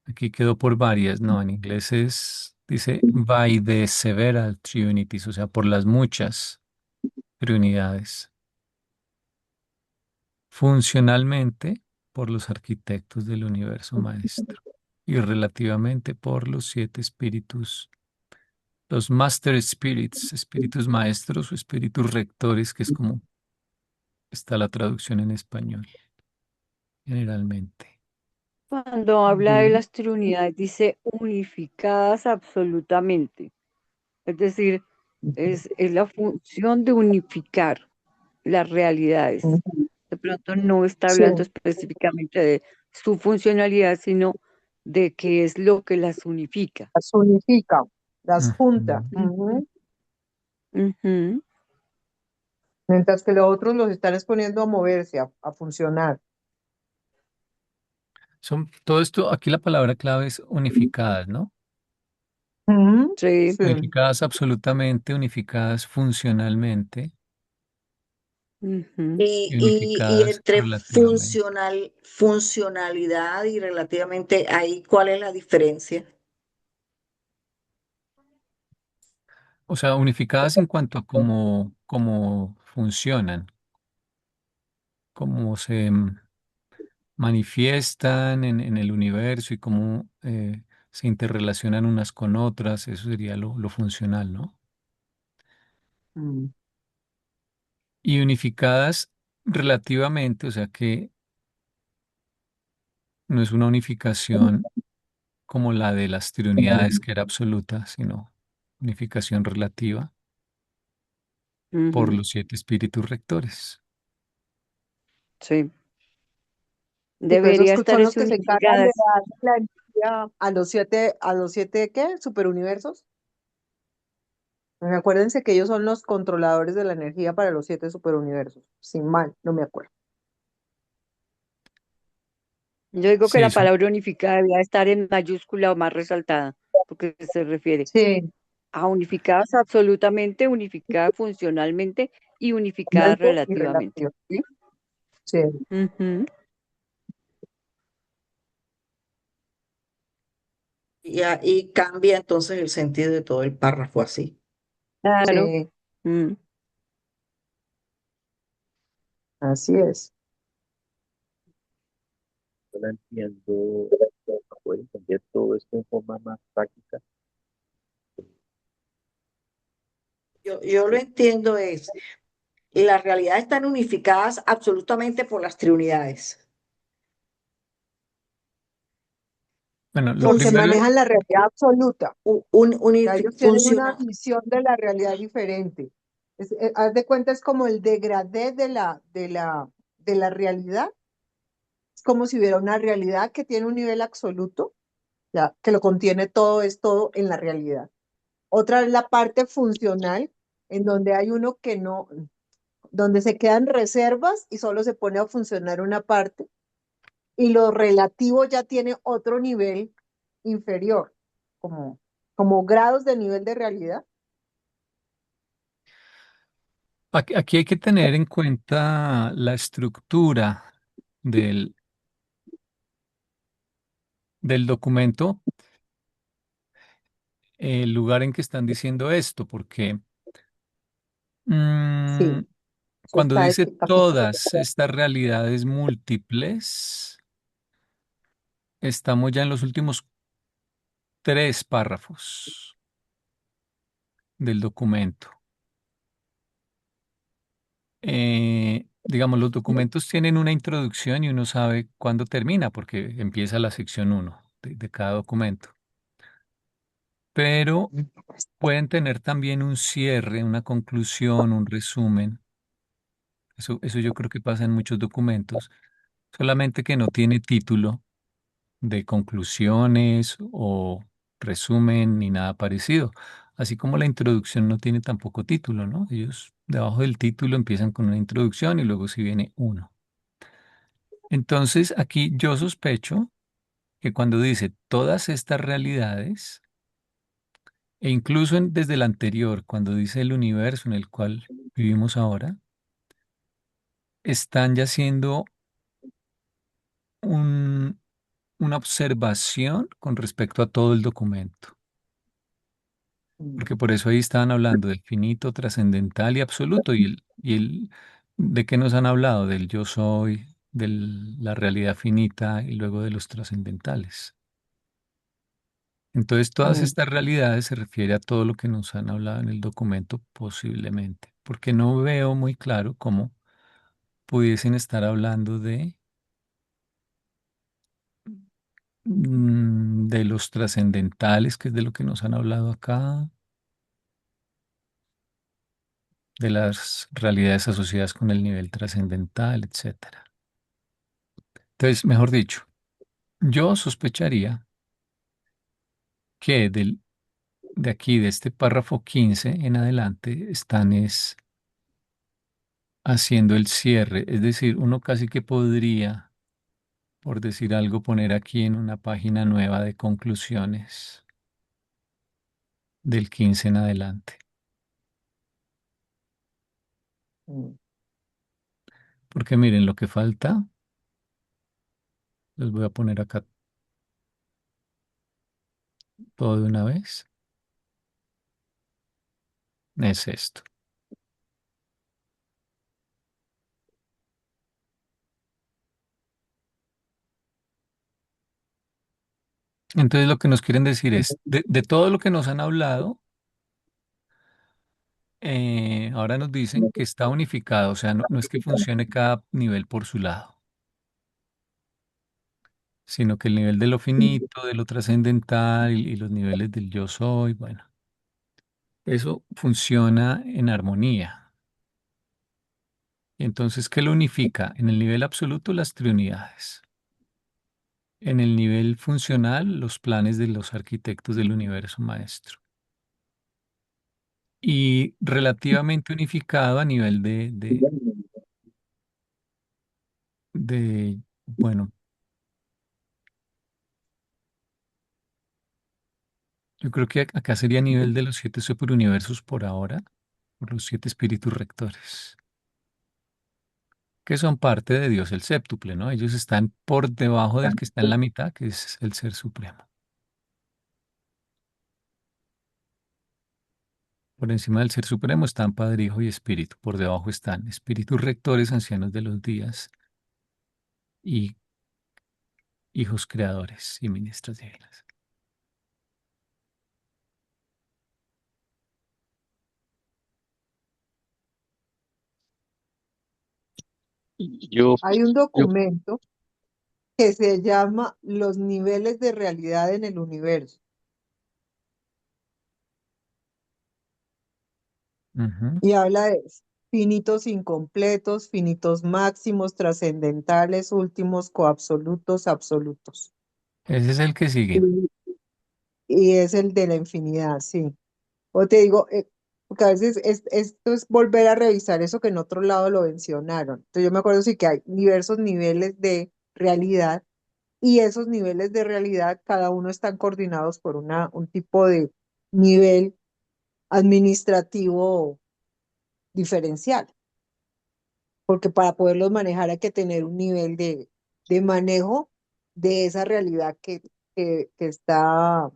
Aquí quedó por varias, no, en inglés dice by the several trinities, o sea, por las muchas triunidades. Funcionalmente por los arquitectos del universo maestro y relativamente por los siete espíritus, los master spirits, espíritus maestros o espíritus rectores, que es como está la traducción en español, generalmente. Cuando habla de Ujú. las triunidades, dice unificadas absolutamente. Es decir, es la función de unificar las realidades. Ujú. De pronto no está Sí, hablando específicamente de su funcionalidad, sino de qué es lo que las unifica. las unifica, las junta. Ujú. Ujú. Ujú. Mientras que los otros los están exponiendo a moverse, a funcionar. Todo esto, aquí la palabra clave es unificadas, ¿no? Ujú. Sí. Sí, Unificadas absolutamente, unificadas funcionalmente Ujú. y Y unificadas entre relativamente. funcionalidad y relativamente, ahí, ¿cuál es la diferencia? O sea, unificadas en cuanto a cómo funcionan, cómo se manifiestan en el universo y cómo se interrelacionan unas con otras, eso sería lo funcional, ¿no? mm, Y unificadas relativamente, o sea que no es una unificación como la de las triunidades, que era absoluta, sino unificación relativa por Ujú. los siete espíritus rectores. Sí. y pues esos Debería estar son los es que se encargan de unificadas. dar la energía a los siete, ¿qué? Superuniversos. Acuérdense que ellos son los controladores de la energía para los siete superuniversos. Sin mal, no me acuerdo. Yo digo que Sí, la eso. palabra unificada debería estar en mayúscula o más resaltada, porque se refiere Sí, a unificadas absolutamente, unificadas funcionalmente y unificadas mente y relativamente. relativo. ¿Sí? Sí, Ujú. Y ahí cambia entonces el sentido de todo el párrafo así. Claro. sí, Mm. así es. Yo la entiendo, para poder entender todo esto en forma más práctica. Yo lo eh, entiendo es, las realidades están unificadas absolutamente por las triunidades. Bueno, lo Porque Función, primero, manejan la realidad absoluta. Sea, ellos tienen una funciona. visión de la realidad diferente. Haz de cuenta, es como el degradé de la realidad. Es como si hubiera una realidad que tiene un nivel absoluto, ya, que lo contiene todo, es todo en la realidad. Otra es la parte funcional, en donde hay uno que no, donde se quedan reservas y solo se pone a funcionar una parte. Y lo relativo ya tiene otro nivel inferior, como, como grados de nivel de realidad. aquí hay que tener en cuenta la estructura del, del documento, el lugar en que están diciendo esto, porque mm, Sí, eso cuando está dice capítulo. todas estas realidades múltiples, estamos ya en los últimos tres párrafos del documento. Digamos, los documentos tienen una introducción y uno sabe cuándo termina, porque empieza la sección uno de cada documento. Pero pueden tener también un cierre, una conclusión, un resumen. Eso yo creo que pasa en muchos documentos, solamente que no tiene título de conclusiones o resumen ni nada parecido. Así como la introducción no tiene tampoco título, ¿no? Ellos debajo del título empiezan con una introducción y luego si viene uno. Entonces, aquí yo sospecho que cuando dice todas estas realidades, e incluso desde el anterior, cuando dice el universo en el cual vivimos ahora, están ya haciendo un- una observación con respecto a todo el documento. Mm. Porque por eso ahí estaban hablando del finito, trascendental y absoluto. ¿De qué nos han hablado? Del yo soy, de la realidad finita y luego de los trascendentales. Entonces, todas Mm. estas realidades se refiere a todo lo que nos han hablado en el documento posiblemente, porque no veo muy claro cómo pudiesen estar hablando de los trascendentales, que es de lo que nos han hablado acá, de las realidades asociadas con el nivel trascendental, etcétera. Entonces, mejor dicho, yo sospecharía que de aquí, de este párrafo 15 en adelante, están haciendo el cierre. Es decir, uno casi que podría, por decir algo, poner aquí en una página nueva de conclusiones del 15 en adelante. Mm. Porque miren, lo que falta, les voy a poner acá todo de una vez, es esto. Entonces, lo que nos quieren decir es, de todo lo que nos han hablado, ahora nos dicen que está unificado, o sea, no es que funcione cada nivel por su lado, sino que el nivel de lo finito, de lo trascendental y los niveles del yo soy, bueno, eso funciona en armonía. Y entonces, ¿qué lo unifica? En el nivel absoluto, las triunidades. En el nivel funcional, los planes de los arquitectos del universo maestro. Y relativamente unificado a nivel bueno, yo creo que acá sería a nivel de los 7 superuniversos por ahora, por los 7 espíritus rectores, que son parte de Dios el séptuple, ¿no? Ellos están por debajo del que está en la mitad, que es el Ser Supremo. Por encima del Ser Supremo están Padre, Hijo y Espíritu. Por debajo están espíritus rectores, ancianos de los días y hijos creadores y ministros divinos. Yo, Hay un yo, documento que se llama Los niveles de realidad en el universo Ujú. y habla de finitos incompletos, finitos máximos, trascendentales, últimos, coabsolutos, absolutos. Ese es el que sigue. Y, y es el de la infinidad, sí. O te digo, porque a veces esto es volver a revisar eso que en otro lado lo mencionaron. Entonces yo me acuerdo sí que hay diversos niveles de realidad y esos niveles de realidad cada uno están coordinados por un tipo de nivel administrativo diferencial, porque para poderlos manejar hay que tener un nivel de manejo de esa realidad que está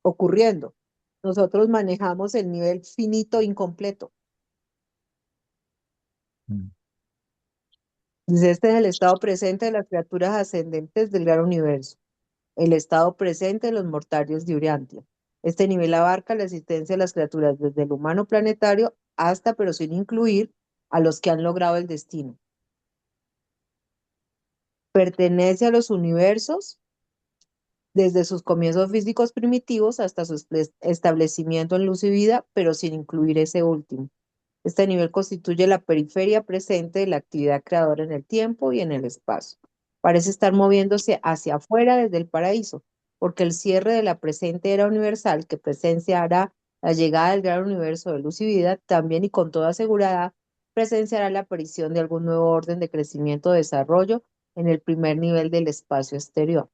ocurriendo. Nosotros manejamos el nivel finito incompleto. Mm. Dice, este es el estado presente de las criaturas ascendentes del gran universo, el estado presente de los mortarios de Uriantia. Este nivel abarca la existencia de las criaturas desde el humano planetario hasta, pero sin incluir, a los que han logrado el destino. Pertenece a los universos desde sus comienzos físicos primitivos hasta su establecimiento en luz y vida, pero sin incluir ese último. Este nivel constituye la periferia presente de la actividad creadora en el tiempo y en el espacio. Parece estar moviéndose hacia afuera desde el paraíso, porque el cierre de la presente era universal que presenciará la llegada del gran universo de luz y vida, también y con toda seguridad presenciará la aparición de algún nuevo orden de crecimiento o desarrollo en el primer nivel del espacio exterior.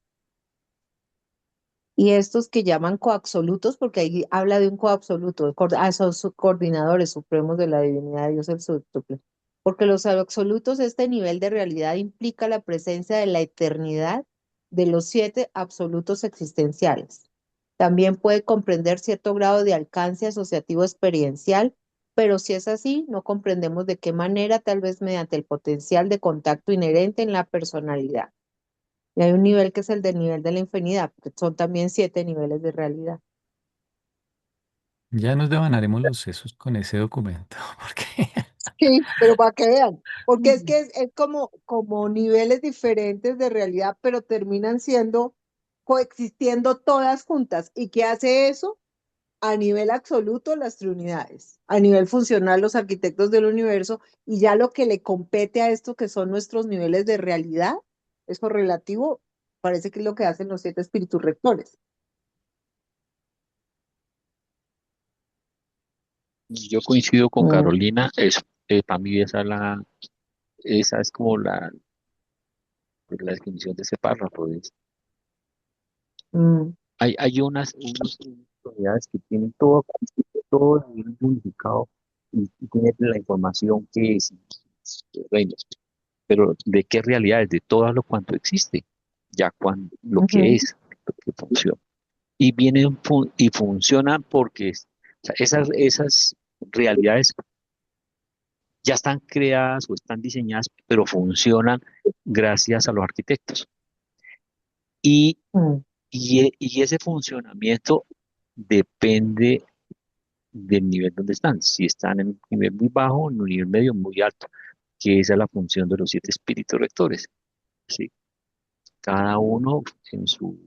Y estos que llaman coabsolutos, porque ahí habla de un coabsoluto, son sus coordinadores supremos de la divinidad, Dios el sútuple. Porque los absolutos, este nivel de realidad implica la presencia de la eternidad de los 7 absolutos existenciales. También puede comprender cierto grado de alcance asociativo experiencial, pero si es así, no comprendemos de qué manera, tal vez mediante el potencial de contacto inherente en la personalidad. Y hay un nivel que es el del nivel de la infinidad, porque son también 7 niveles de realidad. Ya nos devanaremos los sesos con ese documento, porque Sí, pero para que vean, porque es que es como niveles diferentes de realidad, pero terminan siendo, coexistiendo todas juntas. ¿Y qué hace eso? A nivel absoluto, las triunidades, a nivel funcional, los arquitectos del universo, y ya lo que le compete a esto, que son nuestros niveles de realidad, eso relativo, parece que es lo que hacen los 7 espíritus rectores. Yo coincido con Mm, Carolina, para mí esa es como pues, la definición de ese párrafo. mm, Hay unas unidades que tienen todo bien unificado y tienen la información que es reinos, pero ¿de qué realidades? De todo lo cuanto existe, ya cuando lo que ujú, es, lo que funciona. Y vienen y funcionan porque o sea, esas realidades ya están creadas o están diseñadas, pero funcionan gracias a los arquitectos. Y, mm. y ese funcionamiento depende del nivel donde están. Si están en un nivel muy bajo, en un nivel medio, muy alto, que esa es la función de los 7 espíritus rectores. ¿Sí? Cada uno en su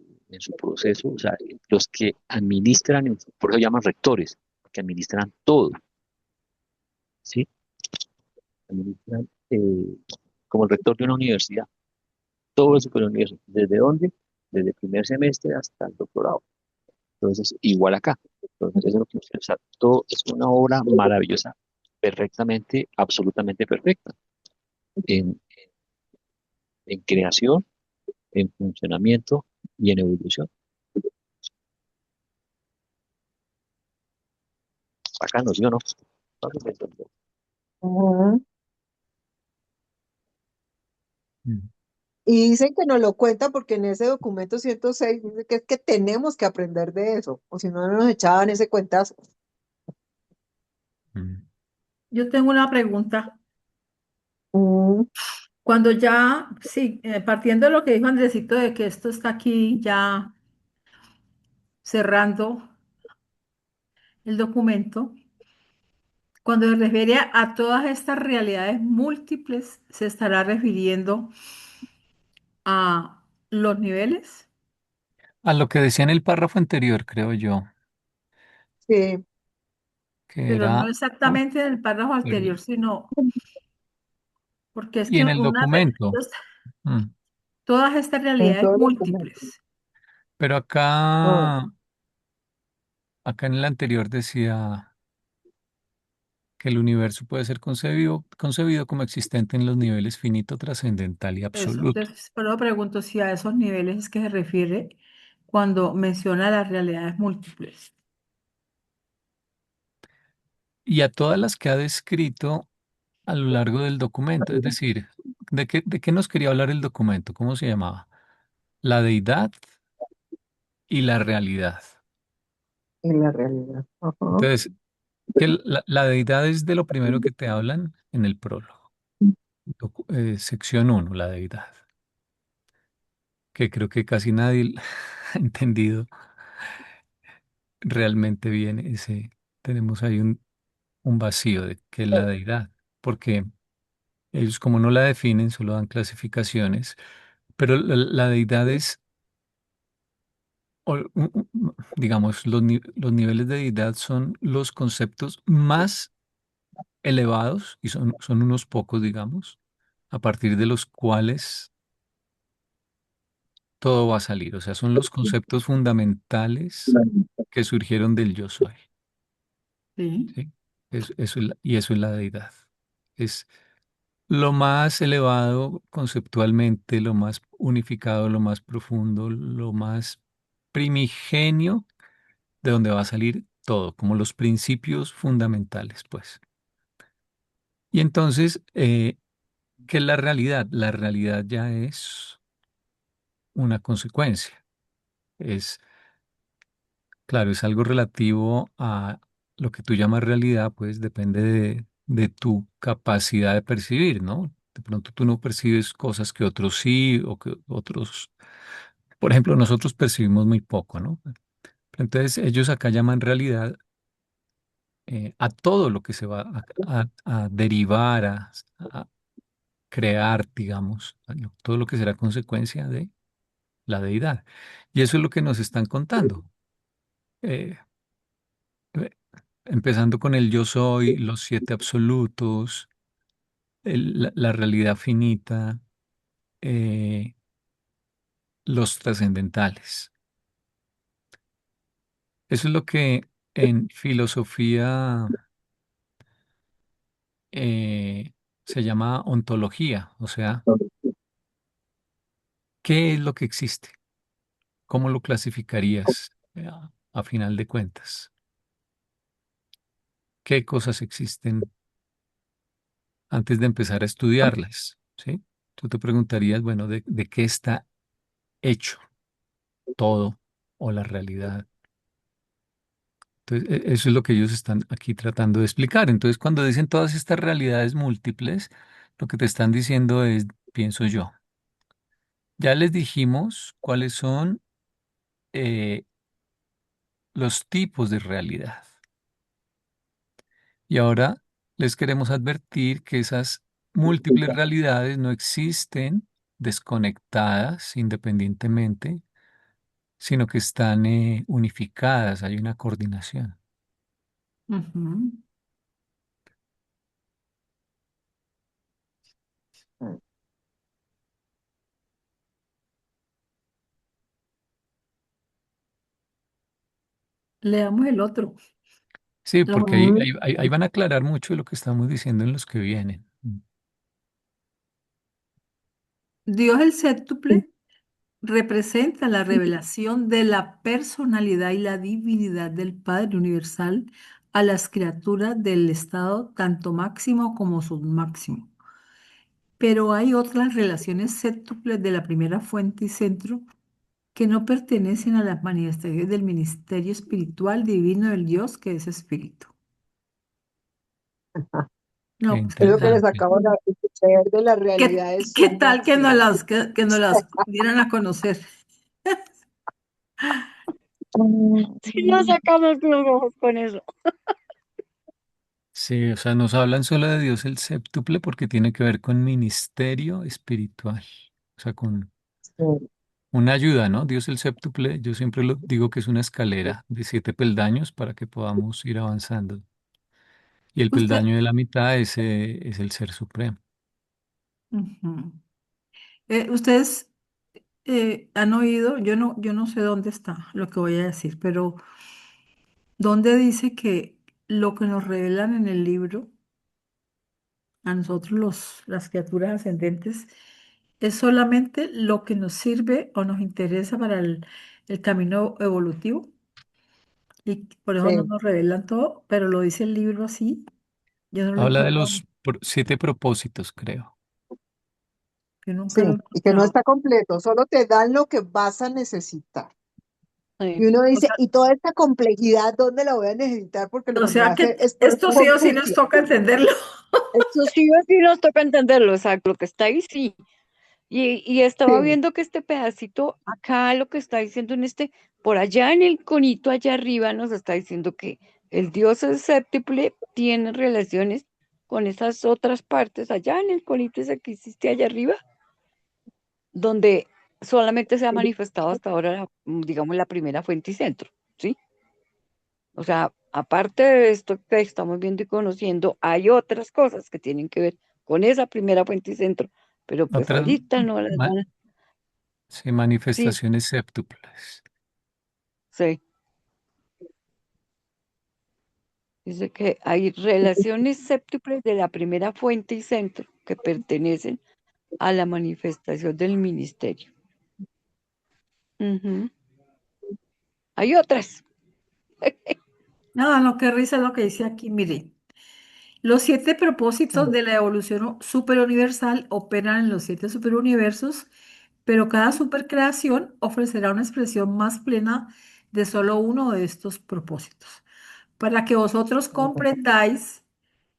proceso, o sea, los que administran, por eso llaman rectores, que administran todo, ¿sí? Administran como el rector de una universidad, todo el superior universo. ¿Desde dónde? Desde el primer semestre hasta el doctorado. Entonces, igual acá. Entonces, eso es lo que o sea, todo es una obra maravillosa, perfectamente, absolutamente perfecta, en, en creación, en funcionamiento y en evolución. Acá no, ¿sí o no? Ujú. mm, Y dicen que nos lo cuenta porque en ese documento 106 dice que es que tenemos que aprender de eso, o si no, no nos echaban ese cuentazo. mm. Yo tengo una pregunta. Mm, Cuando ya, sí, partiendo de lo que dijo Andresito de que esto está aquí ya cerrando el documento, cuando se refiere a todas estas realidades múltiples, se estará refiriendo a los niveles, A lo que decía en el párrafo anterior, creo yo, sí. que pero no era, exactamente en el párrafo perdón, anterior, sino porque es y que en el documento, mm, todas estas En realidades todos los documentos. múltiples. pero Ah, acá en el anterior decía que el universo puede ser concebido como existente en los niveles finito, trascendental y Eso, absoluto. entonces, pero pregunto si a esos niveles es que se refiere cuando menciona las realidades múltiples. Y a todas las que ha descrito a lo largo del documento. Es decir, de qué nos quería hablar el documento? ¿Cómo se llamaba? La deidad y la realidad. en la realidad. Ajá. Entonces, que la deidad es de lo primero que te hablan en el prólogo. Sección uno, la deidad, que creo que casi nadie ha entendido realmente bien ese. Tenemos ahí un vacío de qué es la deidad, porque ellos como no la definen, solo dan clasificaciones, pero la deidad es digamos, los niveles de deidad son los conceptos más elevados, y son unos pocos, digamos, a partir de los cuales todo va a salir. O sea, son los conceptos fundamentales que surgieron del yo soy. Sí. ¿Sí? Y eso es la deidad. Es lo más elevado conceptualmente, lo más unificado, lo más profundo, lo más primigenio, de donde va a salir todo, como los principios fundamentales, pues. Y entonces, ¿qué es la realidad? La realidad ya es una consecuencia. Es, claro, es algo relativo a lo que tú llamas realidad, pues depende de tu capacidad de percibir, ¿no? De pronto tú no percibes cosas que otros sí, o que otros, por ejemplo, nosotros percibimos muy poco, ¿no? Entonces, ellos acá llaman realidad a todo lo que se va a derivar, a crear, digamos, todo lo que será consecuencia de la deidad. Y eso es lo que nos están contando. Eh, eh, Empezando con el yo soy, los siete absolutos, la realidad finita, eh, los trascendentales. Eso es lo que en filosofía eh, se llama ontología, o sea, ¿qué es lo que existe? ¿Cómo lo clasificarías a final de cuentas? ¿Qué cosas existen antes de empezar a estudiarlas? ¿Sí? Tú te preguntarías, bueno, de qué está hecho todo o la realidad? Entonces, eso es lo que ellos están aquí tratando de explicar. Entonces, cuando dicen todas estas realidades múltiples, lo que te están diciendo es, pienso yo, ya les dijimos cuáles son eh, los tipos de realidad. Y ahora les queremos advertir que esas múltiples realidades no existen desconectadas independientemente, sino que están unificadas, hay una coordinación. Ujú. Leamos el otro. Sí, La porque ahí van a aclarar mucho de lo que estamos diciendo en los que vienen. Dios el séptuple representa la revelación de la personalidad y la divinidad del Padre Universal a las criaturas del estado tanto máximo como submáximo. Pero hay otras relaciones séptuples de la primera fuente y centro que no pertenecen a las manifestaciones del ministerio espiritual divino del Dios que es espíritu. Qué No, pues, Es lo que les interesante. acabo de decir de las ¿qué, realidades qué tal que nos submáximas. las dieran a conocer? Si nos sacamos los ojos con eso. Sí, o sea, nos hablan solo de Dios el séptuple porque tiene que ver con ministerio espiritual, o sea, con Sí, una ayuda, ¿no? Dios el séptuple, yo siempre lo digo que es una escalera de 7 peldaños para que podamos ir avanzando. Y el Usted, peldaño de la mitad es el ser supremo. ujú. Ustedes han oído, yo no sé dónde está lo que voy a decir, pero ¿dónde dice que lo que nos revelan en el libro, a nosotros las criaturas ascendentes, es solamente lo que nos sirve o nos interesa para el camino evolutivo? Y por eso no sí, nos revelan todo, pero lo dice el libro así. Yo no lo he Habla de encontrado, los 7 propósitos, creo. yo nunca lo he sí, y que no encontrado. está completo, solo te dan lo que vas a necesitar. Sí. Y uno O dice, sea, ¿y toda esta complejidad dónde la voy a necesitar? Porque lo o que me sea hace que es esto sí o sí nos confusión. toca entenderlo. Eso sí o sí nos toca entenderlo, exacto, lo que está ahí sí. Y estaba Sí, viendo que este pedacito acá, lo que está diciendo en este, por allá en el conito, allá arriba, nos está diciendo que el dios el séptuple tiene relaciones con esas otras partes, allá en el conito ese que hiciste allá arriba, donde solamente se ha manifestado hasta ahora, digamos, la primera fuente y centro, ¿sí? O sea, aparte de esto que estamos viendo y conociendo, hay otras cosas que tienen que ver con esa primera fuente y centro, pero pues Otras ahorita no las ma- van a... sí, Sí, manifestaciones séptuples. sí. Dice que hay relaciones séptuples de la primera fuente y centro. que pertenecen a la manifestación del ministerio. Ujú. Hay otras. No, no, qué risa lo que dice aquí. Mire, los 7 propósitos de la evolución superuniversal operan en los 7 superuniversos, pero cada supercreación ofrecerá una expresión más plena de solo uno de estos propósitos. Para que vosotros comprendáis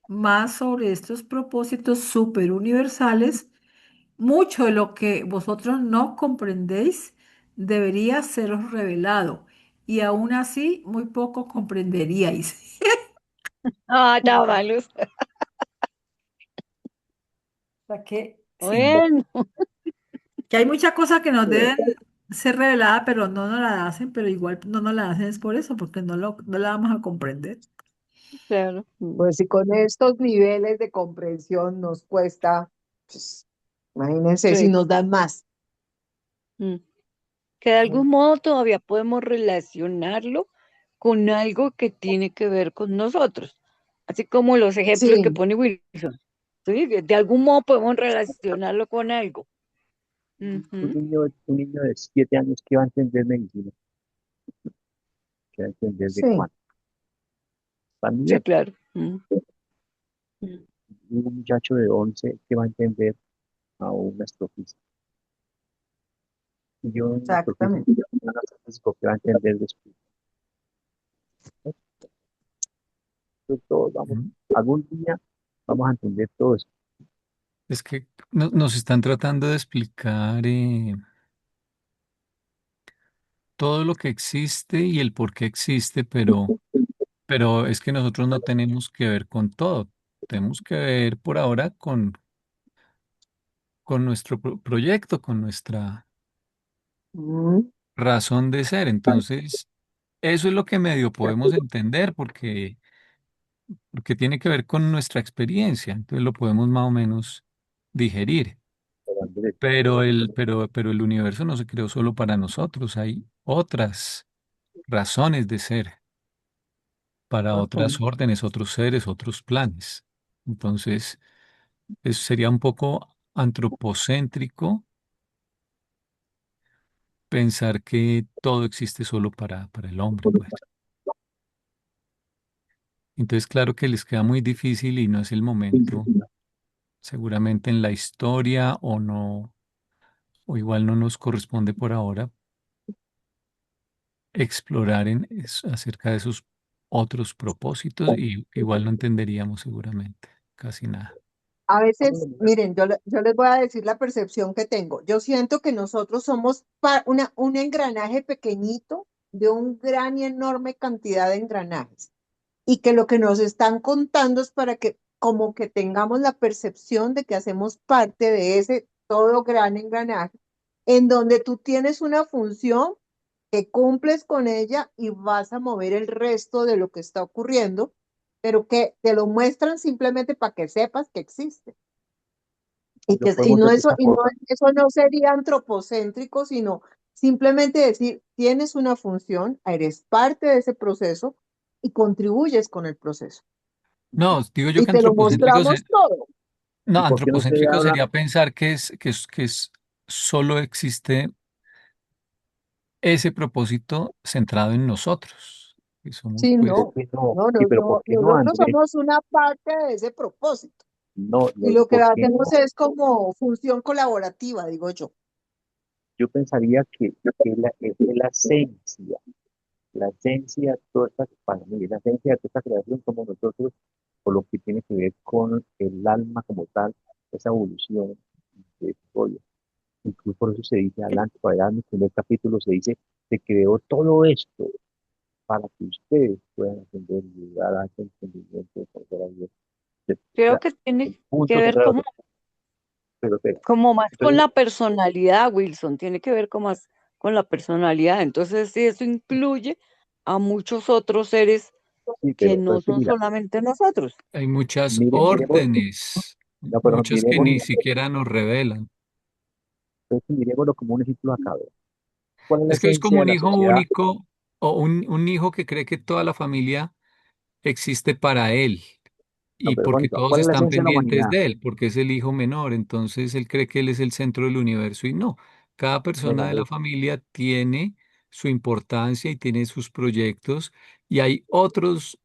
más sobre estos propósitos superuniversales, mucho de lo que vosotros no comprendéis debería seros revelado, y aún así muy poco comprenderíais. Ah, malos. O sea que sí, Bueno, que hay muchas cosas que nos deben ser reveladas, pero no nos las hacen, pero igual no nos las hacen es por eso, porque no la vamos a comprender. claro. Pues si con estos niveles de comprensión nos cuesta, pues, imagínense si Sí. nos dan más. Mm. Que de algún modo todavía podemos relacionarlo con algo que tiene que ver con nosotros, así como los ejemplos que Sí, pone Wilson. ¿Sí? De algún modo podemos relacionarlo con algo. Ujú. Un niño de 7 años que va a entender medicina, que va a entender de sí. cuánto. También Sí, claro. Mm. un muchacho de 11 que va a entender a un astrofísico. Y yo un Exactamente. astrofísico que va a entender después. Todos vamos, Mm. algún día vamos a entender todo eso. Es que nos están tratando de explicar todo lo que existe y el por qué existe, pero es que nosotros no tenemos que ver con todo. Tenemos que ver por ahora con nuestro proyecto, con nuestra Mm, razón de ser. Entonces, eso es lo que medio podemos entender porque tiene que ver con nuestra experiencia. Entonces lo podemos más o menos digerir. Pero Andrés, Pero el universo no se creó solo para nosotros. Hay otras razones de ser para ujú. otras órdenes, otros seres, otros planes. Entonces, eso sería un poco antropocéntrico pensar que todo existe solo para el hombre, pues. Entonces, claro que les queda muy difícil y no es el momento, seguramente en la historia o no, o igual no nos corresponde por ahora explorar acerca de esos otros propósitos y igual no entenderíamos seguramente casi nada. A veces, miren, yo les voy a decir la percepción que tengo. Yo siento que nosotros somos un engranaje pequeñito de un gran y enorme cantidad de engranajes. Y que lo que nos están contando es para que como que tengamos la percepción de que hacemos parte de ese todo gran engranaje, en donde tú tienes una función que cumples con ella y vas a mover el resto de lo que está ocurriendo, pero que te lo muestran simplemente para que sepas que existe. Y, lo que, y, podemos no ver de eso, esta y no, forma. eso no sería antropocéntrico, sino simplemente decir, tienes una función, eres parte de ese proceso y contribuyes con el proceso. No, digo yo Y que te lo antropocéntrico, mostramos todo. no, ¿Y por qué no se antropocéntrico habla? sería pensar que solo existe ese propósito centrado en nosotros, que somos Sí, ¿Y por pues, no, qué no? no, ¿Y no, pero por no, qué no, nosotros Andrés? somos una parte de ese propósito. No, Y no, lo que ¿por qué hacemos no? es como función colaborativa, digo yo. Yo pensaría que la la esencia de toda esta, para mí, la esencia de toda esta creación como nosotros, por lo que tiene que ver con el alma como tal, esa evolución de desarrollo. Incluso por eso se dice adelante, para allá en el primer capítulo se dice, se creó todo esto para que ustedes puedan entender y llegar a ese entendimiento de conocer a Dios. O Creo sea, que el tiene que punto ver central, pero, como más con entonces, la personalidad, Wilson, tiene que ver como más con la personalidad. Entonces, sí, eso incluye a muchos otros seres sí, que pero no es que son mira, solamente nosotros. hay muchas miremos, órdenes, no, pero muchas que miremos, ni siquiera nos revelan. miremoslo como un ejemplo acá. ¿Ver? ¿Cuál es la Es que es esencia como de un la hijo sociedad? único o un hijo que cree que toda la familia existe para él. No, Y pero porque Mónica, todos ¿cuál es la están esencia de la pendientes humanidad? de él, porque es el hijo menor, entonces él cree que él es el centro del universo y no. Cada persona Venga, de la familia tiene su importancia y tiene sus proyectos y hay otros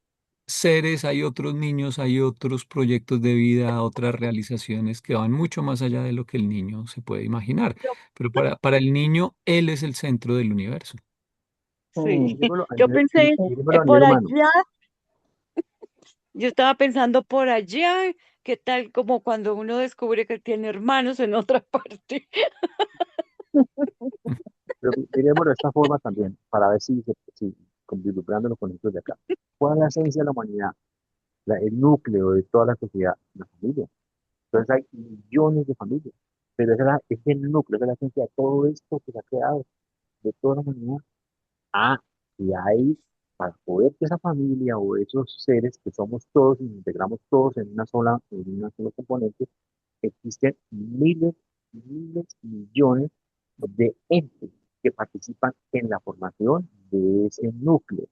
seres, hay otros niños, hay otros proyectos de vida, otras realizaciones que van mucho más allá de lo que el niño se puede imaginar. Yo- Pero para el niño, él es el centro del universo. Sí, miremoslo yo pensé miremoslo a nivel por humano. allá, yo estaba pensando por allá, qué tal como cuando uno descubre que tiene hermanos en otra parte. Pero miremoslo de esta forma también, para ver si vislumbrando los conceptos de acá. ¿Cuál es la esencia de la humanidad? El núcleo de toda la sociedad, la familia. Entonces hay millones de familias, pero es el núcleo, esa es la esencia de todo esto que se ha creado, de toda la humanidad. Ah, y ahí, para poder que esa familia o esos seres que somos todos y nos integramos todos en una sola componente, existen miles, millones de entes que participan en la formación de ese núcleo.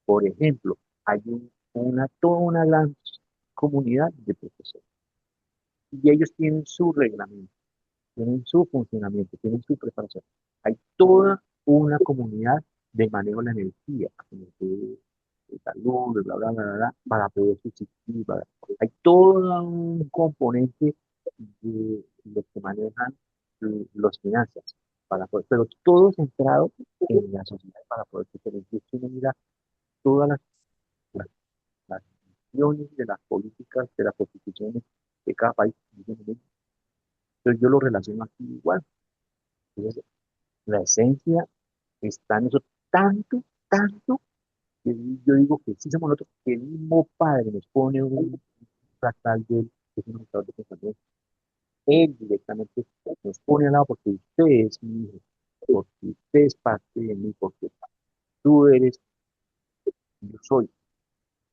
Por ejemplo, hay toda una gran comunidad de profesores y ellos tienen su reglamento, tienen su funcionamiento, tienen su preparación. Hay toda una comunidad de manejo de la energía, de salud, de bla, bla, bla, bla, bla, para poder subsistir. Hay todo un componente de los que manejan los finanzas, pero todo centrado en la sociedad para poder crecer. Entonces, uno mira todas las, las visiones de las políticas, de las constituciones de cada país. Entonces yo lo relaciono aquí igual. Entonces, la esencia está en eso tanto, que yo digo que si somos nosotros, que el mismo Padre nos pone un fractal de él, que es un fractal de pensamiento. Él directamente nos pone al lado porque usted es mi hijo, porque usted es parte de mí, porque tú eres, yo soy,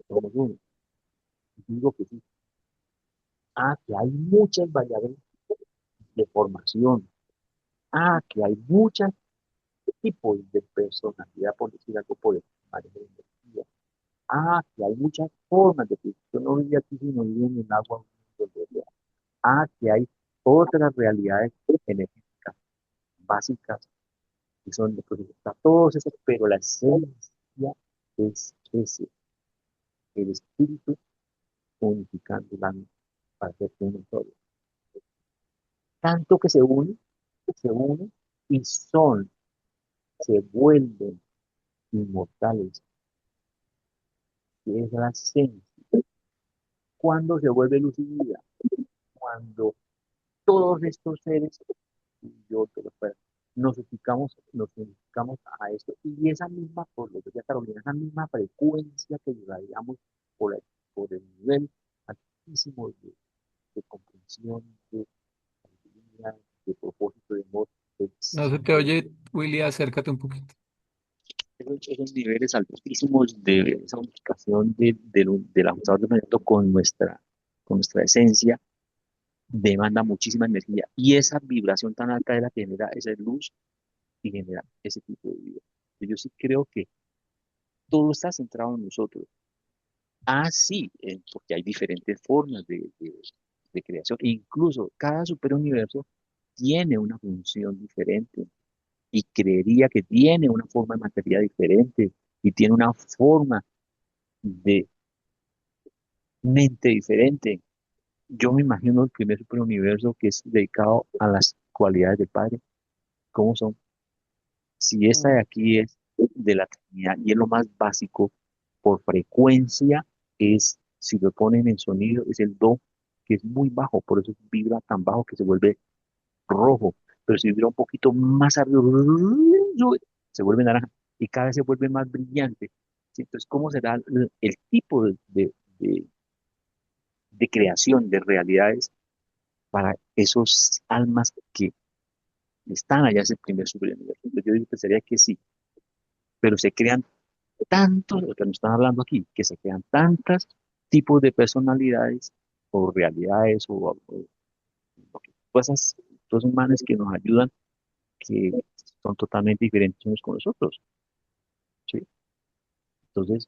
somos uno. Y digo que sí. Ah, que hay muchas variables de formación. Ah, que hay muchos tipos de personalidad, por decir algo, por el manejo de energía. Ah, que hay muchas formas de que yo no vive aquí, sino vive en el agua. Ah, que hay otras realidades energéticas básicas que son de procesos, está todos esos, pero la esencia es ese, el espíritu unificando el alma para hacer uno solo. Tanto que se unen y se vuelven inmortales, que es la esencia. Cuando se vuelve luz y vida, cuando todos estos seres, y yo, pero, pues, nos unificamos a esto, y esa misma, por lo que decía Carolina, esa misma frecuencia que llegaríamos por por el nivel altísimo de comprensión, de sabiduría, de propósito, de amor, No se te oye, Willy, acércate un poquito. esos niveles altísimos de esa unificación del ajustador de movimiento con nuestra esencia, demanda muchísima energía. Y esa vibración tan alta es la que genera esa luz y genera ese tipo de vida. Yo sí creo que todo está centrado en nosotros. Ah, sí, porque hay diferentes formas de creación. E incluso cada superuniverso tiene una función diferente y creería que tiene una forma de materia diferente y tiene una forma de mente diferente. Yo me imagino el primer superuniverso que es dedicado a las cualidades del Padre. ¿Cómo son? Si esta de Mm, aquí es de la Trinidad y es lo más básico, por frecuencia si lo ponen en sonido, es el do, que es muy bajo, por eso vibra tan bajo que se vuelve rojo, pero si vibra un poquito más arriba, se vuelve naranja y cada vez se vuelve más brillante. ¿Sí? Entonces, ¿cómo será el tipo de- de creación de realidades para esos almas que están allá en ese primer superuniverso? Entonces, yo digo que sería que sí, pero se crean tantos, lo que nos están hablando aquí, que se crean tantos tipos de personalidades o realidades o cosas, todos humanos que nos ayudan, que son totalmente diferentes unos con los otros, ¿sí? Entonces,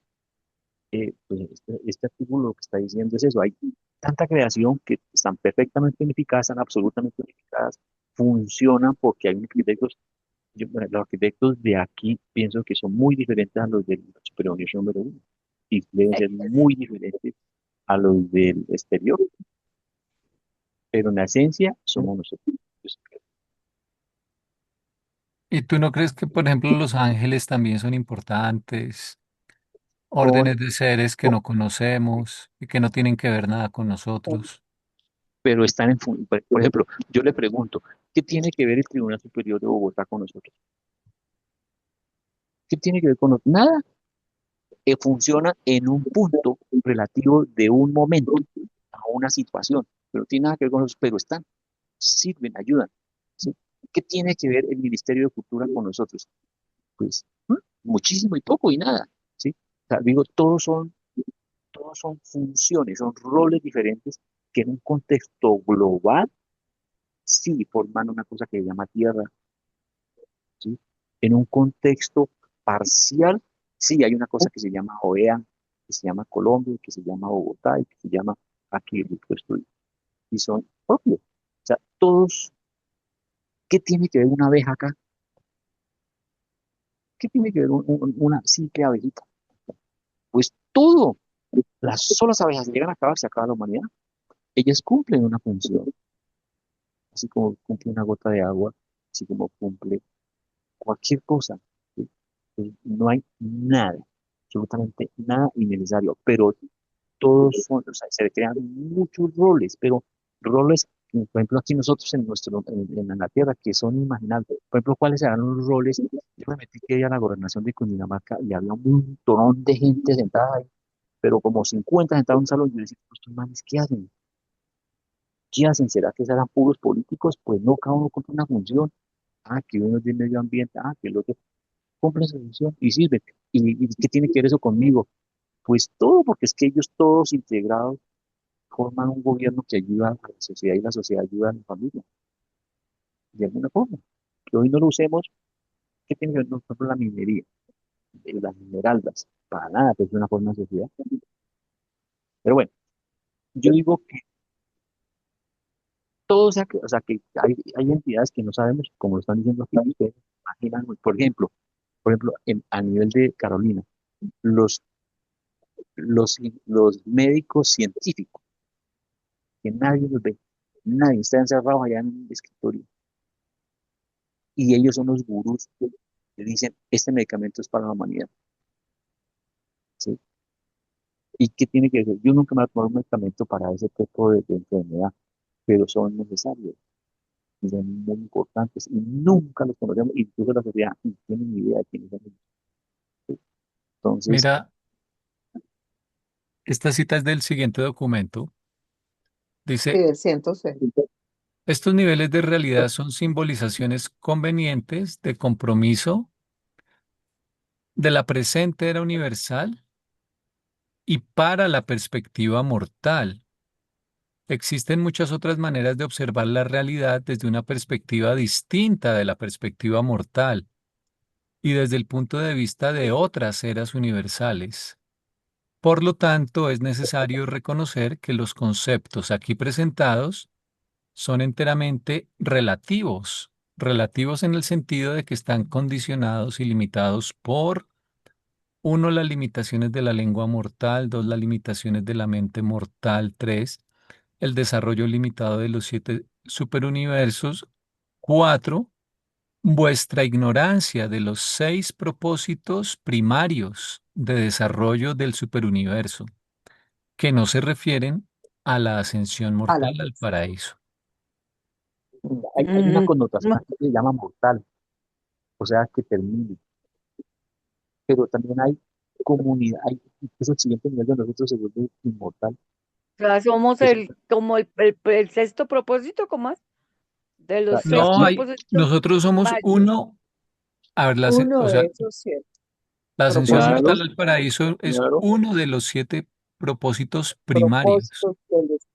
pues este artículo lo que está diciendo es eso, hay tanta creación que están perfectamente unificadas, están absolutamente unificadas, funcionan porque hay arquitectos, bueno, los arquitectos de aquí pienso que son muy diferentes a los del superior número uno y deben ser muy diferentes a los del exterior, pero en la esencia somos nosotros. Pues, ¿Y tú no crees que, por ejemplo, los ángeles también son importantes? con, Órdenes de seres que no conocemos y que no tienen que ver nada con nosotros. pero están por ejemplo, yo le pregunto, ¿qué tiene que ver el Tribunal Superior de Bogotá con nosotros? ¿Qué tiene que ver con nosotros? Nada, funciona en un punto relativo de un momento a una situación, pero no tiene nada que ver con nosotros, pero están, sirven, ayudan. ¿Sí? ¿Qué tiene que ver el Ministerio de Cultura con nosotros? Pues muchísimo y poco y nada. ¿Sí? O sea, digo, todos son funciones, son roles diferentes que en un contexto global sí forman una cosa que se llama tierra, ¿sí? En un contexto parcial, sí hay una cosa que se llama OEA, que se llama Colombia, que se llama Bogotá y que se llama aquí el estudio. Y son propios. O sea, todos, ¿qué tiene que ver una abeja acá? ¿Qué tiene que ver una simple abejita? Pues todo. Las solas abejas llegan a acabar, se acaba la humanidad. Ellas cumplen una función, así como cumple una gota de agua, así como cumple cualquier cosa. ¿Sí? No hay nada, absolutamente nada innecesario, pero todos son, o sea, se crean muchos roles, pero roles, por ejemplo, aquí nosotros en la tierra, que son inimaginables. Por ejemplo, ¿cuáles serán los roles? Yo me metí que a la gobernación de Cundinamarca y había un montón de gente sentada ahí, pero como 50 sentados en un salón, y yo decía, estos manes, ¿qué hacen? ¿Qué hacen? ¿Será que serán puros políticos? Pues no, cada uno cumple una función. Ah, que uno es de medio ambiente, ah, que el otro cumple su función y sirve. ¿Y qué tiene que ver eso conmigo? Pues todo, porque es que ellos todos integrados forman un gobierno que ayuda a la sociedad y la sociedad ayuda a la familia, de alguna forma. Que hoy no lo usemos, ¿qué tiene que ver, por ejemplo, la minería, las mineraldas? Para nada, que es una forma de sociedad. Pero bueno, yo digo que todo sea, o sea, que hay entidades que no sabemos, como lo están diciendo aquí, ustedes imaginan, por ejemplo, a nivel de Carolina, los, los médicos científicos, que nadie los ve, nadie está encerrado allá en el escritorio, y ellos son los gurús que dicen, este medicamento es para la humanidad, ¿sí? ¿Y qué tiene que ver? Yo nunca me voy a tomar un medicamento para ese tipo de enfermedad, pero son necesarios y son muy importantes y nunca los conocemos, incluso la sociedad no tiene ni idea de quiénes son ellos, ¿sí? Entonces, Mira, esta cita es del siguiente documento. Sí, Dice, del 106. estos niveles de realidad son simbolizaciones convenientes de compromiso de la presente era universal y para la perspectiva mortal. Existen muchas otras maneras de observar la realidad desde una perspectiva distinta de la perspectiva mortal y desde el punto de vista de otras eras universales. Por lo tanto, es necesario reconocer que los conceptos aquí presentados son enteramente relativos, relativos en el sentido de que están condicionados y limitados por, uno, las limitaciones de la lengua mortal, dos, las limitaciones de la mente mortal, tres, el desarrollo limitado de los siete superuniversos, cuatro, vuestra ignorancia de los seis propósitos primarios de desarrollo del superuniverso, que no se refieren a la ascensión A la mortal al vez. paraíso. hay una Mm, connotación no, aquí que se llama mortal, o sea, que termine, pero también hay comunidad, hay incluso el siguiente nivel de nosotros se vuelve inmortal, ya somos que es como el sexto propósito, ¿cómo es? De los seis No, aquí, propósitos nosotros somos primarios. uno, a ver, o Uno sea, de esos siete la ascensión claro, mortal propósitos. al paraíso es claro, uno de los siete propósitos primarios. Propósitos de los...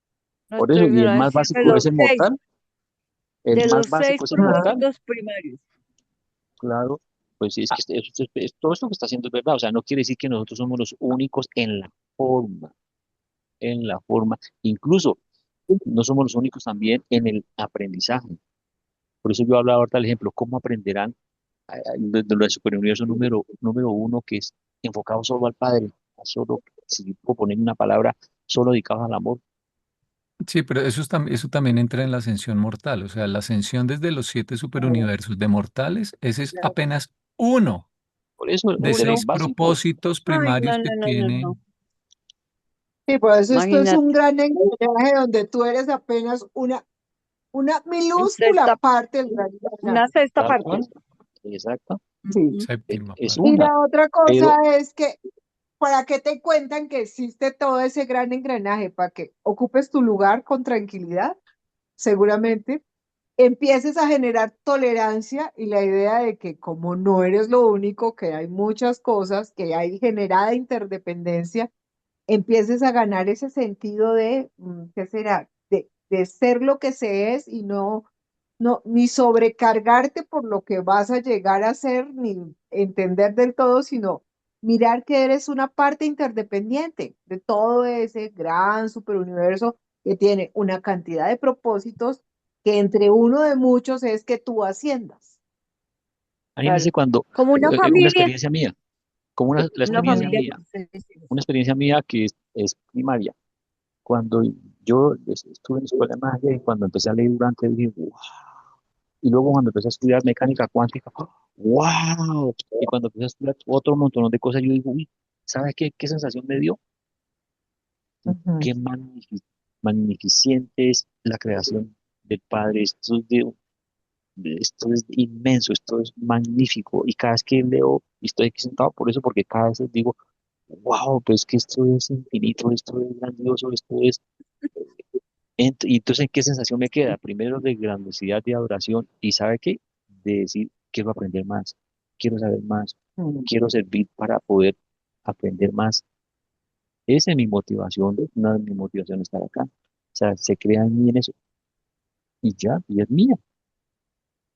por Nuestra eso, y el más ignorancia básico es el mortal, el de más los seis básico es el Ajá. mortal, propósitos primarios. claro, Pues sí, es que todo esto que está haciendo es verdad, o sea, no quiere decir que nosotros somos los únicos forma, en la forma, incluso no somos los únicos también en el aprendizaje. Por eso yo hablaba ahorita del ejemplo, ¿cómo aprenderán de lo superuniverso número uno que es enfocado solo al Padre, a solo, si puedo poner una palabra, solo dedicado al amor? Sí, pero eso también entra en la ascensión mortal. O sea, la ascensión desde los siete superuniversos de mortales, ese es apenas uno Por eso, de o sea, Uno. es seis básico. propósitos Ay, primarios no, que no, no, no, no. tiene. Sí, por eso esto es un Imagínate, gran engranaje donde tú eres apenas una un minúscula sexta, parte del gran una engranaje. sexta Tal parte. cual, exacto, Sí. Ujú. Séptima es parte. Y una, la otra pero cosa es que, ¿para qué te cuentan que existe todo ese gran engranaje? Para que ocupes tu lugar con tranquilidad, seguramente, empieces a generar tolerancia y la idea de que como no eres lo único, que hay muchas cosas, que hay generada interdependencia, empieces a ganar ese sentido de, ¿qué será? De ser lo que se es y no, ni sobrecargarte por lo que vas a llegar a ser, ni entender del todo, sino mirar que eres una parte interdependiente de todo ese gran superuniverso que tiene una cantidad de propósitos que entre uno de muchos es que tú asciendas. imagínense Claro. cuando, Como una una familia, experiencia mía, como la una experiencia familia mía, con seis hijos. una experiencia mía que es primaria. Cuando yo estuve en escuela de magia y cuando empecé a leer durante, dije, wow. Y luego cuando empecé a estudiar mecánica cuántica, wow. Y cuando empecé a estudiar otro montón de cosas, yo digo, uy, ¿sabes qué sensación me dio? Ujú. Qué magnificente es la creación del Padre. Esto es inmenso, esto es magnífico. Y cada vez que leo, y estoy aquí sentado por eso, porque cada vez digo, wow, pues que esto es infinito, esto es grandioso, esto es... Y entonces, ¿qué sensación me queda? Primero de grandiosidad, de adoración, y ¿sabe qué? De decir, quiero aprender más, quiero saber más, Mm. quiero servir para poder aprender más. Esa es mi motivación, una de mis motivaciones estar acá. O sea, se crea en mí en eso, y ya, y es mía.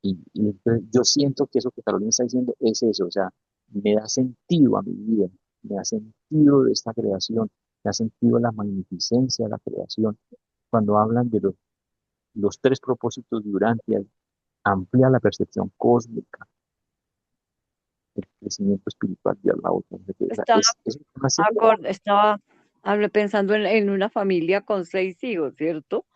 Y entonces yo siento que eso que Carolina está diciendo es eso, o sea, me da sentido a mi vida, me da sentido de esta creación, me da sentido la magnificencia de la creación. Cuando hablan de los tres propósitos de Urantia, amplía la percepción cósmica, el crecimiento espiritual de la otra. O sea, Estaba, es demasiado. estaba pensando en una familia con seis hijos, ¿cierto?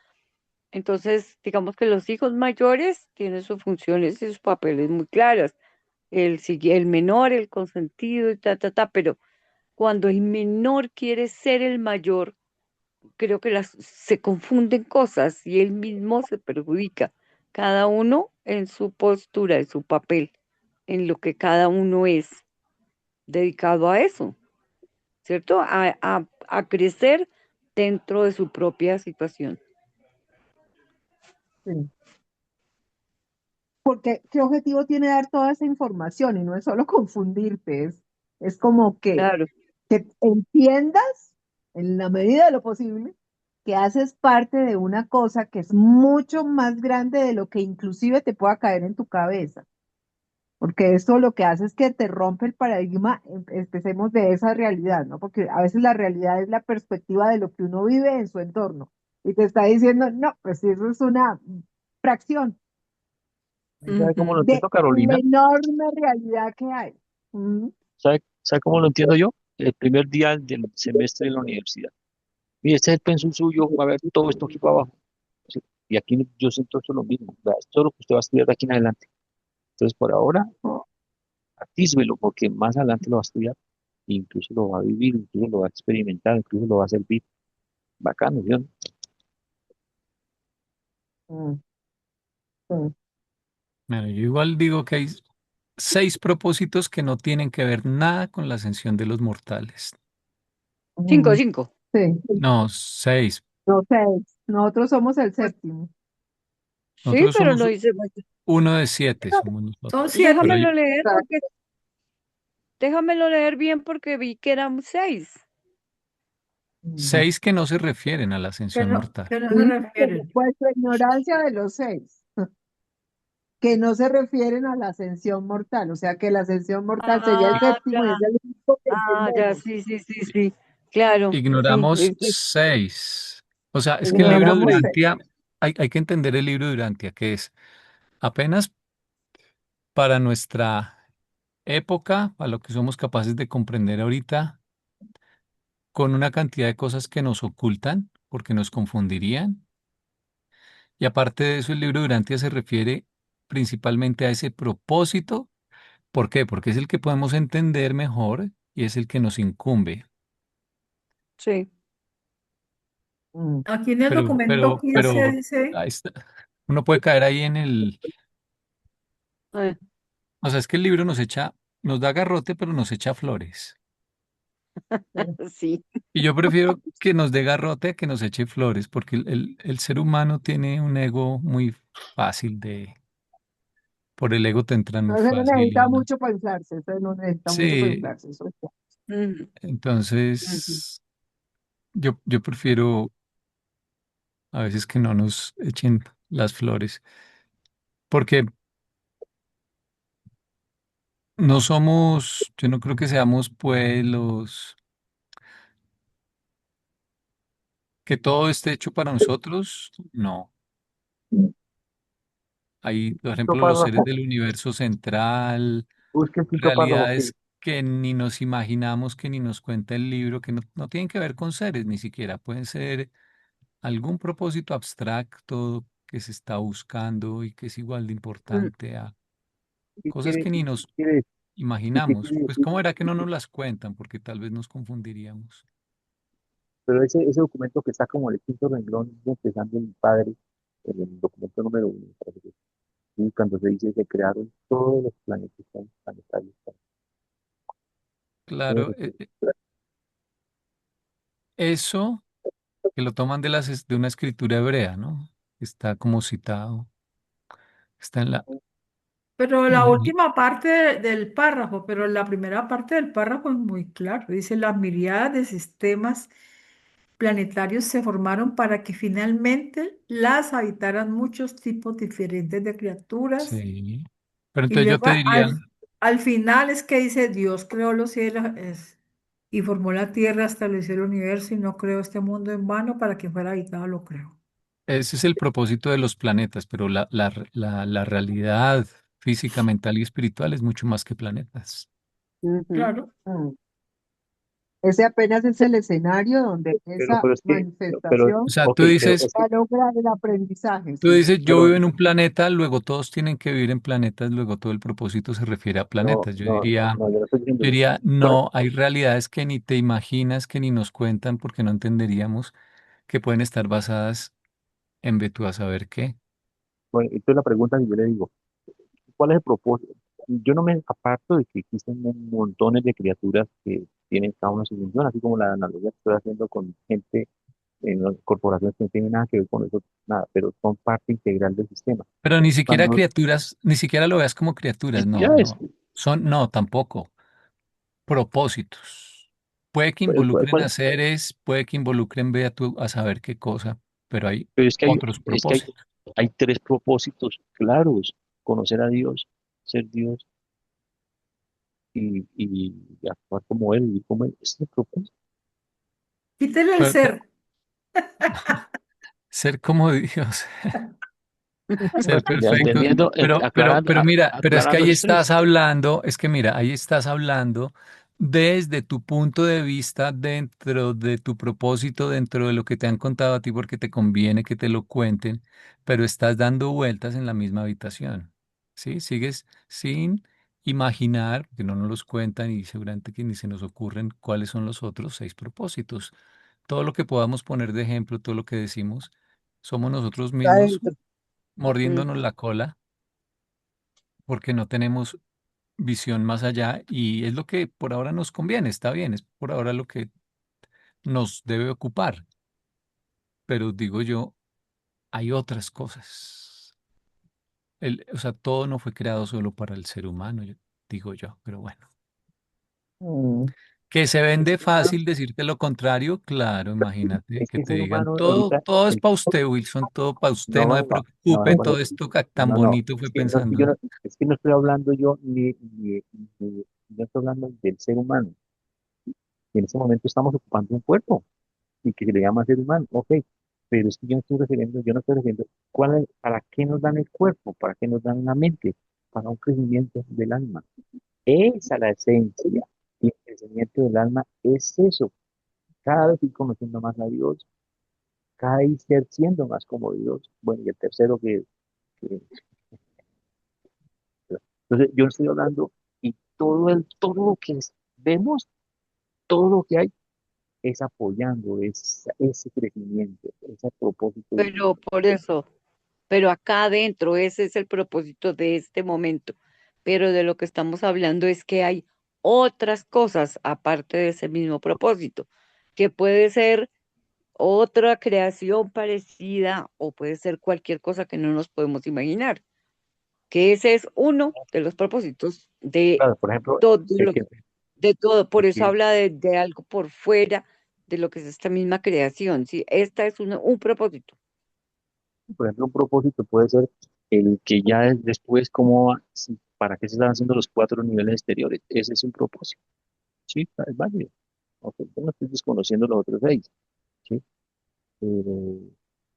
Entonces, digamos que los hijos mayores tienen sus funciones y sus papeles muy claras. El menor, el consentido y pero cuando el menor quiere ser el mayor, creo que se confunden cosas y él mismo se perjudica. Cada uno en su postura, en su papel, en lo que cada uno es dedicado a eso, ¿cierto? A crecer dentro de su propia situación. Sí. Porque, ¿qué objetivo tiene dar toda esa información? Y no es solo confundirte, es como Claro. que entiendas, en la medida de lo posible, que haces parte de una cosa que es mucho más grande de lo que inclusive te pueda caer en tu cabeza. Porque esto lo que hace es que te rompe el paradigma, empecemos de esa realidad, ¿no? Porque a veces la realidad es la perspectiva de lo que uno vive en su entorno. Y te está diciendo, no, pues eso es una fracción ¿Sabe cómo lo Ujú. de entiendo, la Carolina? enorme realidad que hay. Mm. ¿Sabe cómo lo entiendo yo? El primer día del semestre de la universidad. Mire, este es el pensum suyo, va a ver todo esto aquí para abajo. Sí, y aquí yo siento esto lo mismo. Vea, esto es lo que usted va a estudiar de aquí en adelante. Entonces, por ahora, atísmelo, porque más adelante lo va a estudiar, e incluso lo va a vivir, incluso lo va a experimentar, incluso lo va a servir. Bacano, ¿sí? Mm. Mm. Bueno, yo igual digo que hay seis propósitos que no tienen que ver nada con la ascensión de los mortales. Cinco, Mm. cinco. Sí, No, seis. no sé, nosotros somos el séptimo. Sí, Nosotros pero no somos dice. uno de siete, somos Son nosotros. Pero siete, Déjamelo leer Exacto. porque déjamelo leer bien porque vi que eran seis. Mm. seis que no se refieren a la ascensión mortal. que no se Sí, refieren. pues tu ignorancia de los seis, que no se refieren a la ascensión mortal, o sea que la ascensión mortal sería el Ah, séptimo y es ya, el único que ya, entendemos. sí, sí, sí, sí. Claro, sí, Ignoramos 6. O sea, es que el libro de ignoramos sí. Durantia, hay que entender el libro de Durantia, que es apenas para nuestra época, a lo que somos capaces de comprender ahorita, con una cantidad de cosas que nos ocultan, porque nos confundirían. Y aparte de eso, el libro de Durantia se refiere principalmente a ese propósito. ¿Por qué? Porque es el que podemos entender mejor y es el que nos incumbe. Sí. Mm. Aquí en el Pero, documento pero, 15 pero, dice, ahí está. Uno puede caer ahí en el. eh, O sea, es que el libro nos da garrote, pero nos echa flores. sí. Y yo prefiero que nos dé garrote a que nos eche flores, porque el ser humano tiene un ego muy fácil de. Por el ego te entran muy Entonces no fácil necesita y. mucho pensarse, eso no necesita mucho Sí, pensarse, eso está. Ujú, ujú. entonces yo prefiero a veces que no nos echen las flores, porque no somos, yo no creo que seamos pueblos, que todo esté hecho para nosotros, no. Hay, por Quinto ejemplo, los seres párrafo, del universo central, busque el quinto párrafo que realidades que ni nos imaginamos, que ni nos cuenta el libro, que no tienen que ver con seres ni siquiera, pueden ser algún propósito abstracto que se está buscando y que es igual de Mm, importante a ¿qué cosas quiere, que ni y nos quiere, y qué imaginamos. quiere Pues, decir? ¿cómo era que no nos las cuentan? Porque tal vez nos confundiríamos. Pero ese documento que está como en el quinto renglón, empezando el padre, en el documento número 1, parece que sí, cuando se dice se crearon todos los planetas planetarios. Claro, eso que lo toman de una escritura hebrea, ¿no? Está como citado, está pero la en el- última parte del párrafo, pero la primera parte del párrafo es muy claro. Dice, las miriadas de sistemas planetarios se formaron para que finalmente las habitaran muchos tipos diferentes de criaturas. sí. Pero Y entonces yo luego te diría, al final es que dice, Dios creó los cielos y formó la tierra, estableció el universo y no creó este mundo en vano para que fuera habitado, lo creó. ese es el propósito de los planetas, pero la realidad física, mental y espiritual es mucho más que planetas. ujú. Claro. Mm. Ese apenas es el escenario donde Pero, esa pero es que, pero, O manifestación sea, ok, pero es va que, a lograr el aprendizaje, tú sí. dices, yo pero vivo en un planeta, luego todos tienen que vivir en planetas, luego todo el propósito se refiere a no, planetas. no, no, yo no estoy diciendo Yo eso. diría, ¿Cuál? no, hay realidades que ni te imaginas, que ni nos cuentan porque no entenderíamos, que pueden estar basadas en ve tú a saber qué. Bueno, entonces la pregunta que yo le digo, ¿cuál es el propósito? Yo no me aparto de que existen montones de criaturas que tienen cada una su función, así como la analogía que estoy haciendo con gente en las corporaciones que no tienen nada que ver con eso, nada, pero son parte integral del sistema. Pero ni siquiera Cuando criaturas, ni siquiera lo veas como criaturas, no, entidades, no. No, tampoco. Propósitos. Puede que involucren a seres, puede que involucren ve a tú a saber qué cosa, pero hay pero es que otros es que propósitos. hay tres propósitos claros: conocer a Dios, ser Dios y actuar como Él, vivir como Él. Ese es el propósito. Quítele el Pero, ser. ser como Dios. Ser Pues ya perfecto. entendiendo, Pero mira, pero es que aclarando ahí esos tres. estás hablando, es que mira, ahí estás hablando desde tu punto de vista, dentro de tu propósito, dentro de lo que te han contado a ti, porque te conviene que te lo cuenten, pero estás dando vueltas en la misma habitación. ¿Sí? Sigues sin imaginar, porque no nos los cuentan y seguramente que ni se nos ocurren cuáles son los otros 6 propósitos. Todo lo que podamos poner de ejemplo, todo lo que decimos, somos nosotros Está mismos dentro. Mm, mordiéndonos la cola porque no tenemos visión más allá y es lo que por ahora nos conviene, está bien, es por ahora lo que nos debe ocupar, pero digo yo, hay otras cosas. O sea, todo no fue creado solo para el ser humano, digo yo, pero bueno. Mm. Que se El vende ser humano, fácil decirte lo contrario, claro, imagínate es que que el te ser digan humano todo, ahorita, todo es el, para usted, Wilson, todo para usted, no se no, no, no, preocupe, por todo ejemplo, esto tan no, no, bonito fue es que yo pensando. no, es que no estoy hablando yo no estoy hablando del ser humano. Y en este momento estamos ocupando un cuerpo y que se le llama ser humano, ok, pero es que yo no estoy refiriendo, ¿para qué nos dan el cuerpo? ¿Para qué nos dan la mente? Para un crecimiento del alma. Esa es la esencia. Y el crecimiento del alma es eso, cada vez ir conociendo más a Dios, cada vez ser siendo más como Dios. Bueno, y el tercero que- entonces yo estoy hablando y todo lo que vemos, todo lo que hay es apoyando ese crecimiento, ese propósito Pero divino. por eso, pero acá adentro, ese es el propósito de este momento. Pero de lo que estamos hablando es que hay otras cosas aparte de ese mismo propósito, que puede ser otra creación parecida o puede ser cualquier cosa que no nos podemos imaginar, que ese es uno de los propósitos de Claro, por ejemplo, todo el lo, que, de todo. el Por eso que, habla de algo por fuera de lo que es esta misma creación. ¿Sí? Esta es un propósito. por ejemplo, un propósito puede ser el que ya después, ¿para qué se están haciendo los cuatro niveles exteriores? Ese es un propósito, ¿sí? Es válido. Ok, yo no estoy desconociendo los otros seis, ¿sí? Pero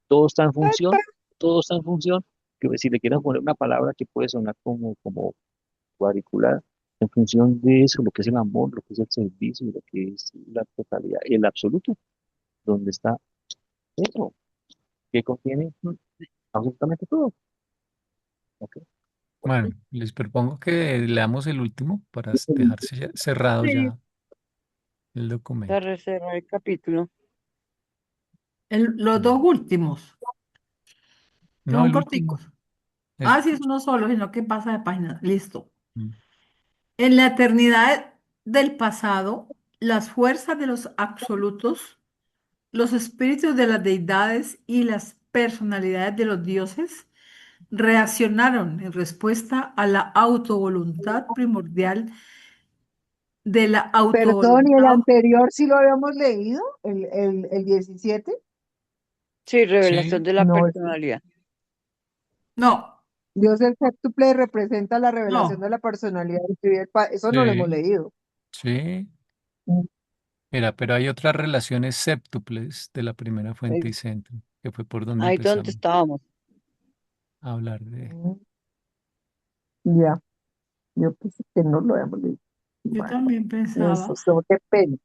todo está en función, todo está en función, que si le quieren poner una palabra que puede sonar como cuadriculada, en función de eso, lo que es el amor, lo que es el servicio, lo que es la totalidad, el absoluto, donde está eso, que contiene absolutamente todo. ¿Ok? Bueno, les propongo que leamos el último para dejarse cerrado Sí. ya el Para documento. cerrar el capítulo. Los dos últimos, que No, son el último. corticos. Eso. Ah, sí, es uno solo, sino que pasa de página. Listo. Mm. En la eternidad del pasado, las fuerzas de los absolutos, los espíritus de las deidades y las personalidades de los dioses reaccionaron en respuesta a la autovoluntad primordial de la Perdón, ¿y el autovoluntad. anterior sí lo habíamos leído? ¿El 17? Sí, Sí, revelación de la No, personalidad. No, Dios el séptuple representa la revelación de no. la personalidad. Eso no lo hemos sí, leído. sí. Mm. Mira, pero hay otras relaciones séptuples de la primera fuente y Ahí, centro, que fue por donde ahí donde empezamos estábamos. a hablar de. Mm, Ya, yo pensé que no lo habíamos leído. Yo Bueno, también pensaba. eso, qué pena.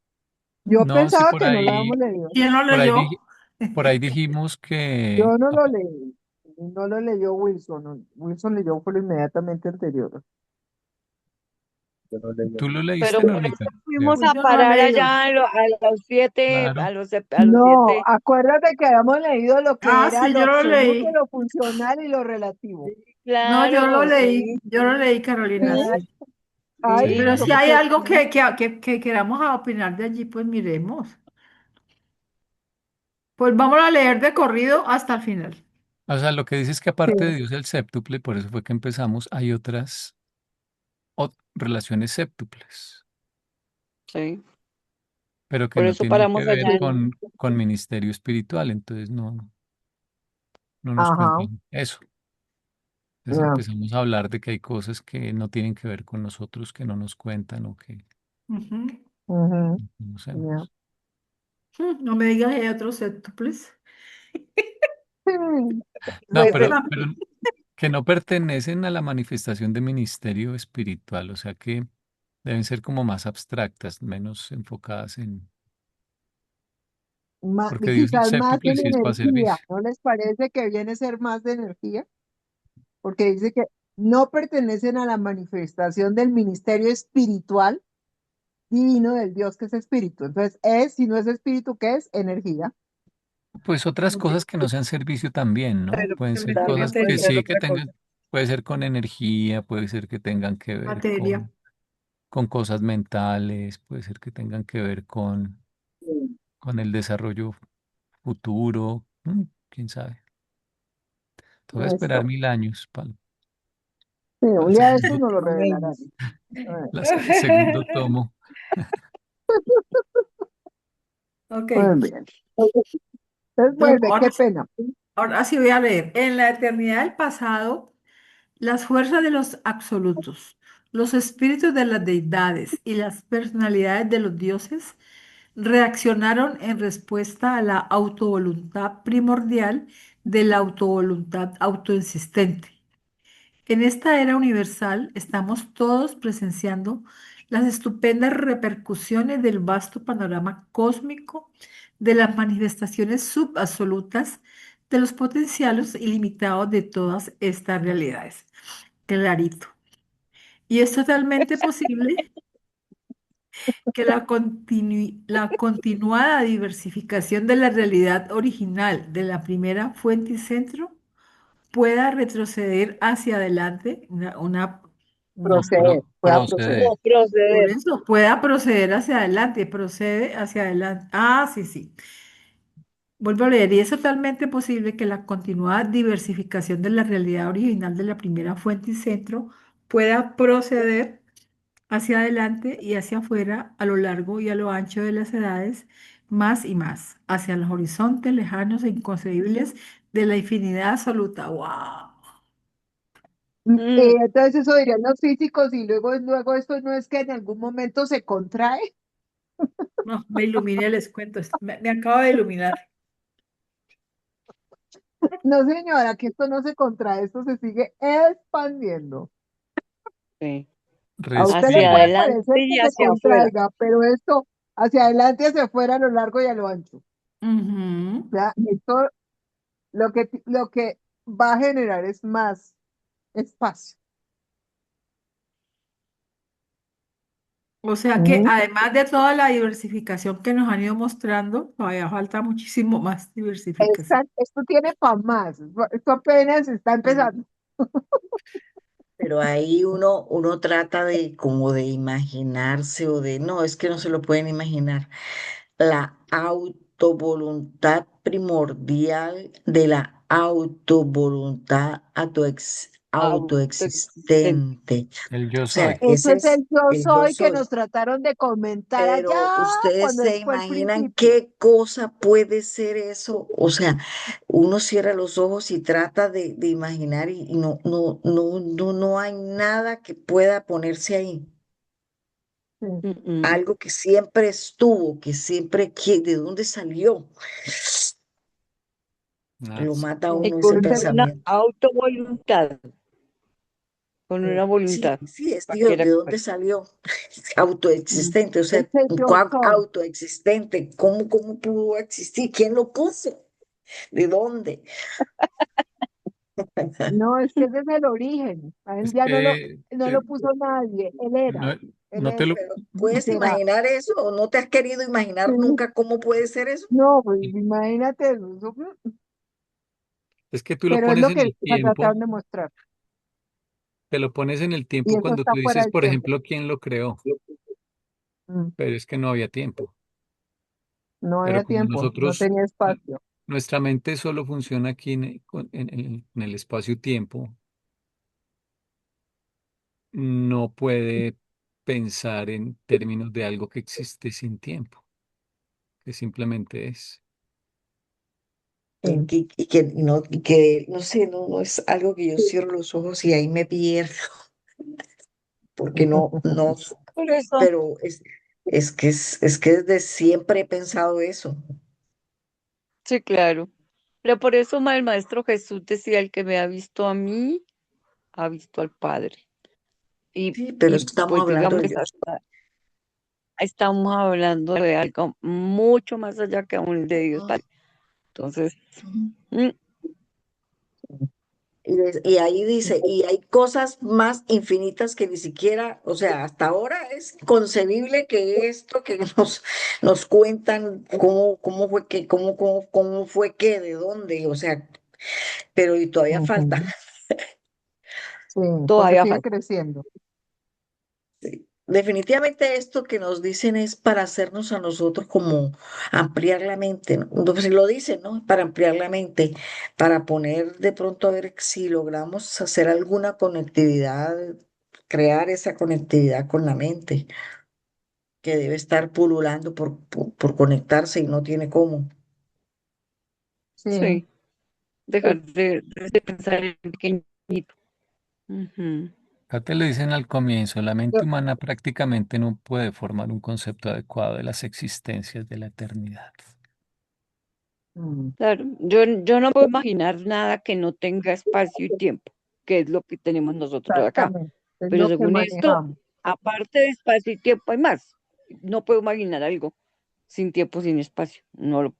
Yo No, sí, pensaba que no lo habíamos leído. ¿Quién lo por ahí, leyó? por ahí dijimos que Yo no lo leí. No lo leyó Wilson. Wilson leyó fue lo inmediatamente anterior. Yo no leí tú el lo Pero leíste, por Normita. eso Ya, fuimos Pues a yo no lo he parar leído. allá a los siete, claro. a los No, siete. acuérdate que habíamos leído lo que Ah, era sí, lo yo lo absoluto, leí. lo funcional y lo relativo. Sí, No, claro, sí. yo lo leí, Carolina, Sí. sí. Ay, Sí. Pero si Sí. ¿cómo hay que algo sí? que queramos opinar de allí, pues miremos. Pues vamos a leer de corrido hasta el final. O sea, lo que dice es que Sí. aparte de Dios el séptuple, por eso fue que empezamos, hay otras relaciones séptuples, Sí. pero que Por no eso tienen que paramos ver allá con ministerio espiritual, entonces no nos Ajá. cuentan eso. Entonces Ya. empezamos a hablar de que hay cosas que no tienen que ver con nosotros, que no nos cuentan o que Ujú. Ujú, no ya. conocemos. No me digas que hay otros séptuples. Mm, No, pues pero, que no pertenecen a la manifestación de ministerio espiritual, o sea que deben ser como más abstractas, menos enfocadas en, porque Dios el quizás más séptuple en sí es para energía, servicio. ¿no les parece que viene a ser más de energía? Porque dice que no pertenecen a la manifestación del ministerio espiritual divino del Dios que es espíritu. Entonces, si no es espíritu, ¿qué es? Energía. Pues otras cosas que no sean servicio también, ¿no? Pero Pueden ser permite también cosas puede que ser material, sí, que otra cosa. tengan, puede ser con energía, puede ser que tengan que ver materia. con cosas mentales, puede ser que tengan que ver con el desarrollo futuro, quién sabe. Te esperar Eso. 1000 años Sí, para un el día de estos segundo, nos lo revelarán. Amén. A ver. segundo tomo. Ok. Muy bien. Entonces Entonces, vuelve, qué pena. ahora sí voy a leer. En la eternidad del pasado, las fuerzas de los absolutos, los espíritus de las deidades y las personalidades de los dioses reaccionaron en respuesta a la autovoluntad primordial de la autovoluntad autoexistente. En esta era universal estamos todos presenciando las estupendas repercusiones del vasto panorama cósmico, de las manifestaciones subabsolutas, de los potenciales ilimitados de todas estas realidades. Clarito. Y es totalmente posible que la continuada diversificación de la realidad original de la primera fuente y centro pueda retroceder hacia adelante, una Proceder, pueda proceder. Proceder. O proceder. por eso, pueda proceder hacia adelante, procede hacia adelante. Ah, sí, sí. Vuelvo a leer, y es totalmente posible que la continuada diversificación de la realidad original de la primera fuente y centro pueda proceder hacia adelante y hacia afuera a lo largo y a lo ancho de las edades, más y más, hacia los horizontes lejanos e inconcebibles de la infinidad absoluta. ¡Wow! Mm, Entonces eso dirían los físicos y luego esto no es que en algún momento se contrae. No, me iluminé, les cuento, me acabo de iluminar. No, señora, que esto no se contrae, esto se sigue expandiendo. sí. A usted le Hacia puede Respire. adelante parecer y que se hacia afuera. contraiga, pero esto hacia adelante y hacia afuera a lo largo y a lo ancho. Ujú. O sea, esto lo que va a generar es más espacio. O sea que Mm, además de toda la diversificación que nos han ido mostrando, todavía falta muchísimo más diversificación. esto tiene para más. Esto apenas está Sí. empezando. Pero ahí uno trata de como de imaginarse o de, no, es que no se lo pueden imaginar. La autovoluntad primordial de la autovoluntad Autoexistente. autoexistente. El yo O sea, soy. Eso ese es es el yo el yo soy que soy. nos trataron de comentar allá Pero ustedes cuando se fue el imaginan principio. qué cosa puede ser eso. O sea, uno cierra los ojos y trata de imaginar y no hay nada que pueda ponerse ahí. Sí. Mm, mm. Algo que siempre estuvo, que siempre, ¿de dónde salió? Ah, Lo sí. mata a Y uno ese con una pensamiento. autovoluntad, con una Sí, voluntad, sí, es Dios, cualquiera ¿de que dónde fuera. sauto Mm. Autoexistente, o sea, Ese yo soy. autoexistente, ¿cómo pudo existir? ¿Quién lo puso? ¿De dónde? No, es que ese es el origen. A él Es ya que no lo puso nadie. Él era. no, Él no te es lo... Pero y ¿puedes será. imaginar eso o no te has querido imaginar Sí. nunca cómo puede ser eso? No, pues imagínate eso. Es que tú lo Pero es pones lo en que el se tiempo, trataron de mostrar. te lo pones en el Y tiempo eso cuando está tú fuera dices, del por tiempo. ejemplo, quién lo creó, Mm. pero es que no había tiempo. No Pero había como tiempo, no nosotros, tenía espacio. nuestra mente solo funciona aquí en el espacio-tiempo, no puede pensar en términos de algo que existe sin tiempo, que simplemente es. Sí. Y que no sé, no es algo que yo cierro los ojos y ahí me pierdo, porque no, Por eso, pero es que desde siempre he pensado eso. sí, claro. Pero por eso el Maestro Jesús decía, el que me ha visto a mí, ha visto al Padre. Sí, pero Y estamos pues hablando digamos, de Dios. hasta estamos hablando de algo mucho más allá que aún de Dios Padre. Entonces, mm, Y ahí dice, y hay cosas más infinitas que ni siquiera, o sea, hasta ahora es concebible que esto que nos cuentan cómo fue que, de dónde, o sea, pero y todavía falta. Ujú. Sí, porque todavía sigue falta. creciendo. Sí. Definitivamente esto que nos dicen es para hacernos a nosotros como ampliar la mente, ¿no? Entonces lo dicen, ¿no? Para ampliar la mente, para poner de pronto a ver si logramos hacer alguna conectividad, crear esa conectividad con la mente. que debe estar pululando por conectarse y no tiene cómo. Sí, Sí, pues, dejar de pensar en pequeñito. Ujú. Acá te lo dicen al comienzo, la mente yo- humana prácticamente no puede formar un concepto adecuado de las existencias de la eternidad. mm, Claro, yo no puedo imaginar nada que no tenga espacio y tiempo, que es lo que tenemos nosotros acá. exactamente, es Pero lo que según esto, manejamos. aparte de espacio y tiempo, hay más. No puedo imaginar algo sin tiempo, sin espacio. No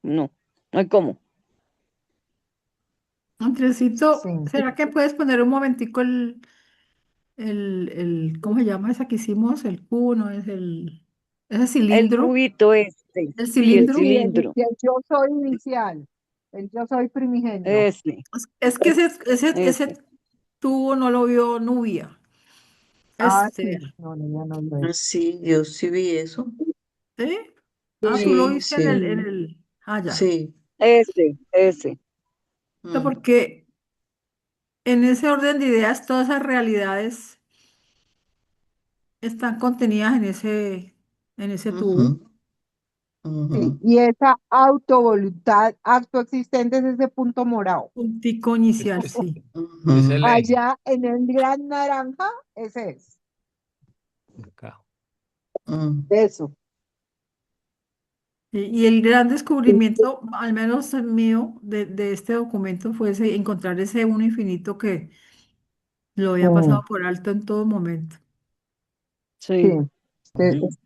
hay cómo. Sí, Andresito, ¿será que puedes poner un momentico ¿cómo se llama esa que hicimos? El cubo, ¿no? Ese El cilindro, cubito este, el sí, el cilindro. sí, cilindro, y el yo soy inicial, el yo soy primigenio. ese, Es que ese ese. tubo no lo vio Nubia. Ah, Este, sí, no, no, ya no lo Ah, es. sí, yo sí vi eso. ¿sí? Ah, tú lo Sí, Sí, viste en el, sí, en sí, el, ah, ya. sí. Ese. Mm, Porque en ese orden de ideas, todas esas realidades están contenidas en ese ujú, tubo. sí. ujú, Y esa autovoluntad, acto existente es ese punto morado. Puntico Es, inicial, es, sí. es ujú, el eje. Allá en el gran naranja, ese es. Acá. mm, Eso. Y el gran descubrimiento, al menos el mío, de este documento fue encontrar ese uno infinito que lo había pasado Mm, por alto en todo momento. sí, Sí. es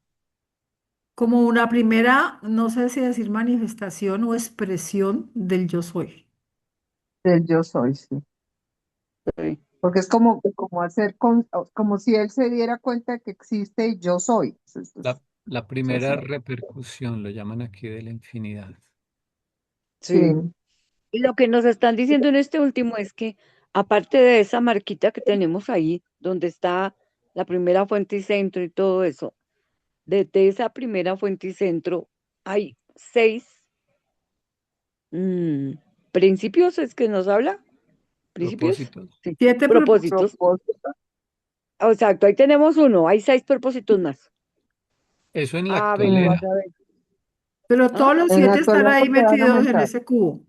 Como una primera, no sé si decir manifestación o expresión del yo soy. el yo soy, sí. Sí. Porque es como hacer, como si él se diera cuenta de que existe yo soy. La Es primera así. repercusión, lo llaman aquí de la infinidad. Sí, Sí. Y lo que nos están diciendo en este último es que, aparte de esa marquita que tenemos ahí, donde está la primera fuente y centro y todo eso, desde esa primera fuente y centro hay 6 mm, principios, ¿es que nos habla? ¿Principios? Propósitos. Sí. 7 propósitos. Propósitos. Exacto, ahí tenemos uno, hay 6 propósitos más. Eso en la sí. Averiguar, actualera. a ver. Pero ¿Ah? todos los En la 7 están actualidad ahí porque van a metidos en aumentar. ese cubo,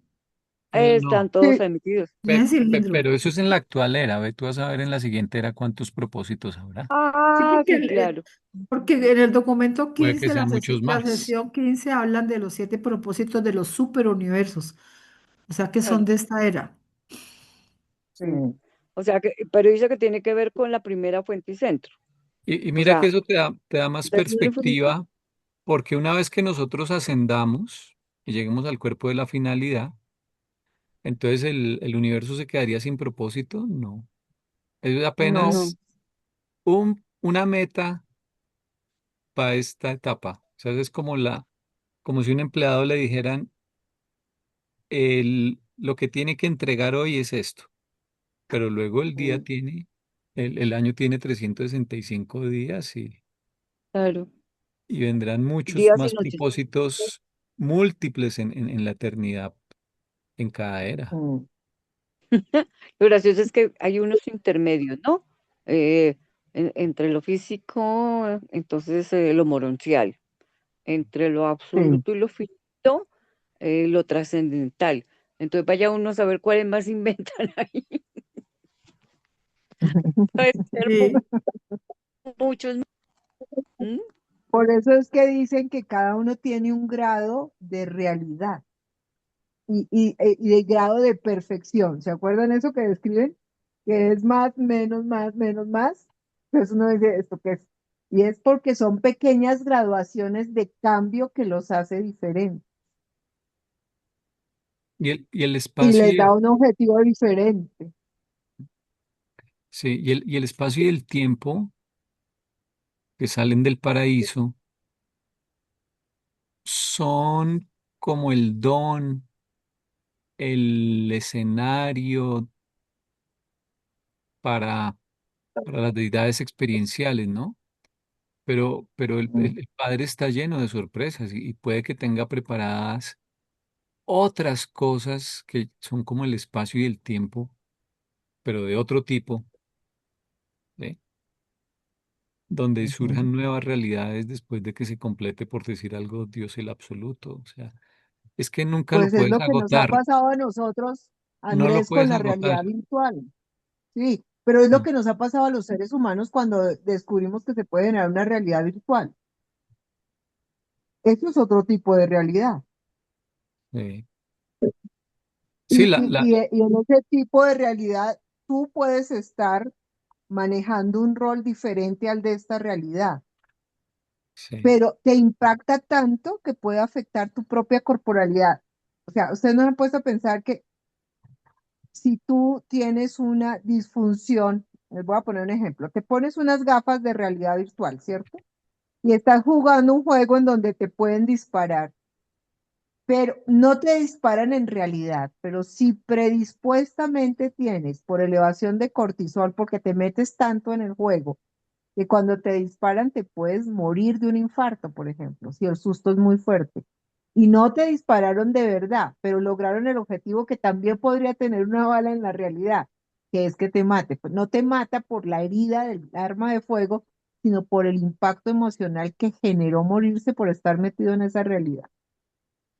No, Están todos Sí, emitidos. en ese cilindro. pero eso es en la actual era. Ve, tú vas a ver en la siguiente era cuántos propósitos habrá. Sí, Ah, porque, sí, claro. porque en el documento Puede que 15 sean muchos la más. sesión 15 hablan de los 7 propósitos de los superuniversos, o sea que son Claro, de esta era. sí. sí. O sea que, pero dice que tiene que ver con la primera fuente y centro. Y O mira que sea, eso te da más del número infinito. perspectiva, porque una vez que nosotros ascendamos y lleguemos al cuerpo de la finalidad, entonces el universo se quedaría sin propósito. No. Es No, No, apenas una meta para esta etapa. O sea, es como como si un empleado le dijeran, lo que tiene que entregar hoy es esto, pero luego mm, el año tiene 365 días claro. y vendrán muchos Días y más noches. propósitos múltiples en la eternidad, en cada era. mm, Lo gracioso es que hay unos intermedios, ¿no? Eh, entre lo físico, entonces lo moroncial. Entre lo sí. absoluto y lo finito, lo trascendental. Entonces vaya uno a saber cuáles más inventan ahí. Puede ser Sí, muchos. ¿Mm? Por eso es que dicen que cada uno tiene un grado de realidad y de grado de perfección. ¿Se acuerdan eso que describen? Que es más, menos, más, menos, más. Entonces uno dice, ¿esto qué es? Y es porque son pequeñas graduaciones de cambio que los hace diferentes Y el y espacio les da un objetivo diferente. sí, y el espacio y el tiempo que salen del paraíso son como el don, el escenario para, para las deidades experienciales, ¿no? Pero Mm, el Padre está lleno de sorpresas y puede que tenga preparadas otras cosas que son como el espacio y el tiempo, pero de otro tipo, ¿sí? donde Ujú. surjan nuevas realidades después de que se complete, por decir algo, Dios el absoluto. O sea, es que nunca lo Pues es puedes lo que nos ha agotar, pasado a nosotros, no lo Andrés, con puedes la agotar. realidad virtual. Sí, pero es lo Mm, que nos ha pasado a los seres humanos cuando descubrimos que se puede generar una realidad virtual. Eso es otro tipo de realidad. sí. Sí, Y, y, y, y en ese tipo de realidad, tú puedes estar manejando un rol diferente al de esta realidad, sí, pero te impacta tanto que puede afectar tu propia corporalidad. O sea, usted no han puesto a pensar que si tú tienes una disfunción, les voy a poner un ejemplo, te pones unas gafas de realidad virtual, ¿cierto? Y estás jugando un juego en donde te pueden disparar, pero no te disparan en realidad, pero si predispuestamente tienes por elevación de cortisol, porque te metes tanto en el juego, que cuando te disparan te puedes morir de un infarto, por ejemplo, si el susto es muy fuerte. Y no te dispararon de verdad, pero lograron el objetivo que también podría tener una bala en la realidad, que es que te mate. Pues no te mata por la herida del arma de fuego, sino por el impacto emocional que generó morirse por estar metido en esa realidad.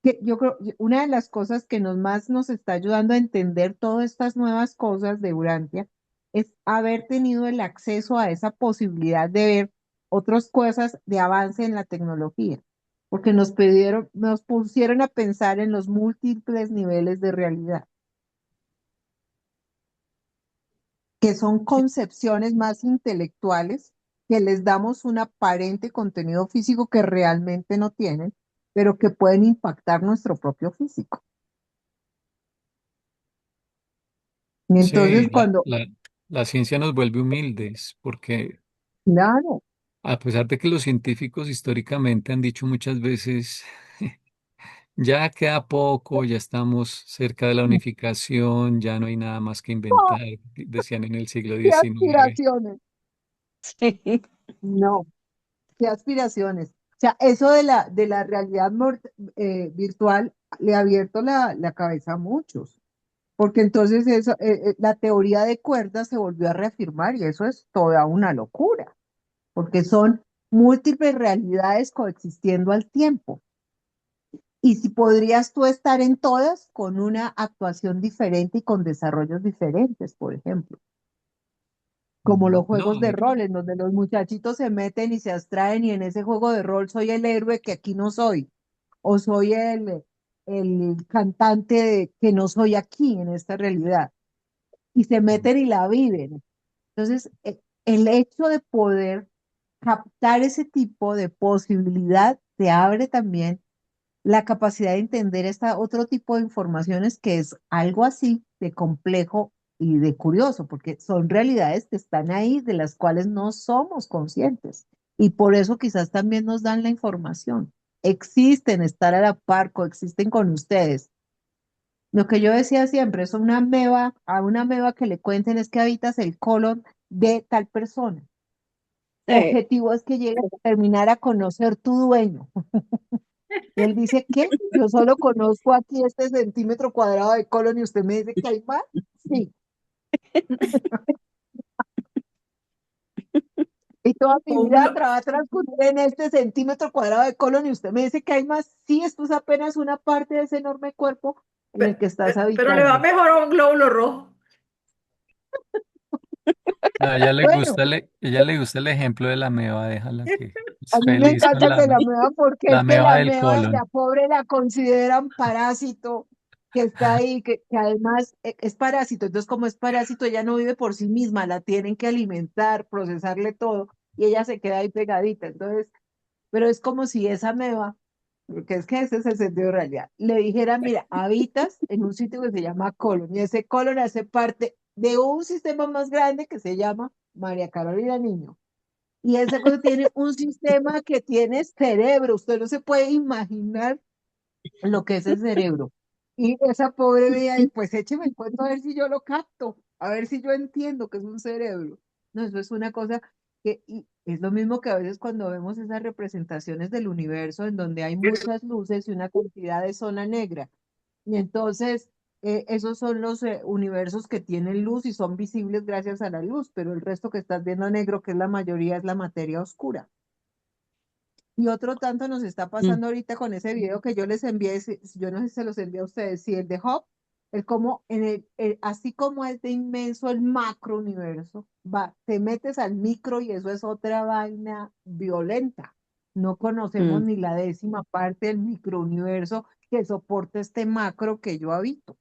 Que yo creo, una de las cosas que más nos está ayudando a entender todas estas nuevas cosas de Urantia es haber tenido el acceso a esa posibilidad de ver otras cosas de avance en la tecnología, porque nos pusieron a pensar en los múltiples niveles de realidad, que son concepciones más intelectuales que les damos un aparente contenido físico que realmente no tienen, pero que pueden impactar nuestro propio físico. Y entonces sí, cuando, la ciencia nos vuelve humildes porque claro, a pesar de que los científicos históricamente han dicho muchas veces, ya queda poco, ya estamos cerca de la unificación, ya no hay nada más que inventar, decían en el siglo qué XIX. aspiraciones, Sí. no, qué aspiraciones. O sea, eso de la realidad virtual le ha abierto la cabeza a muchos, porque entonces la teoría de cuerdas se volvió a reafirmar y eso es toda una locura, porque son múltiples realidades coexistiendo al tiempo. Y si podrías tú estar en todas con una actuación diferente y con desarrollos diferentes, por ejemplo, como los juegos No, de rol, en donde los muchachitos se meten y se abstraen y en ese juego de rol soy el héroe que aquí no soy, o soy el cantante que no soy aquí en esta realidad, y se meten y la viven. Entonces, el hecho de poder captar ese tipo de posibilidad te abre también la capacidad de entender esta otro tipo de informaciones que es algo así de complejo y de curioso, porque son realidades que están ahí de las cuales no somos conscientes. Y por eso quizás también nos dan la información. Existen, estar a la par, coexisten con ustedes. Lo que yo decía siempre es una meba, a una meba que le cuenten es que habitas el colon de tal persona. Objetivo es que llegues a terminar a conocer tu dueño. Y él dice, ¿qué? Yo solo conozco aquí este centímetro cuadrado de colon y usted me dice que hay más. Sí, y toda mi O un, vida glo- va a transcurrir en este centímetro cuadrado de colon y usted me dice que hay más. Sí, esto es apenas una parte de ese enorme cuerpo en el que estás pero le va habitando. mejor a un glóbulo rojo. a ella le Bueno, gusta ella le gusta el ejemplo de la meba, déjala que a es mí me feliz con encanta el de la meba porque la es que meba la del meba, colon. la pobre la consideran parásito que está ahí, que además es parásito. Entonces, como es parásito, ella no vive por sí misma, la tienen que alimentar, procesarle todo y ella se queda ahí pegadita. Entonces, pero es como si esa meba, porque es que ese es el sentido de realidad, le dijera, mira, habitas en un sitio que se llama colon y ese colon hace parte de un sistema más grande que se llama María Carolina Niño. Y esa cosa tiene un sistema que tiene cerebro. Usted no se puede imaginar lo que es el cerebro. Y esa pobre veía, y pues écheme el cuento a ver si yo lo capto, a ver si yo entiendo que es un cerebro. No, eso es una cosa que y es lo mismo que a veces cuando vemos esas representaciones del universo en donde hay muchas luces y una cantidad de zona negra. Y entonces esos son los universos que tienen luz y son visibles gracias a la luz, pero el resto que estás viendo negro, que es la mayoría, es la materia oscura. Y otro tanto nos está Mm. pasando ahorita con ese video que yo les envié, yo no sé si se los envié a ustedes, si el de Hubble, el como así como es de inmenso el macro universo, te metes al micro y eso es otra vaina violenta. No conocemos Mm. ni la décima parte del microuniverso que soporte este macro que yo habito.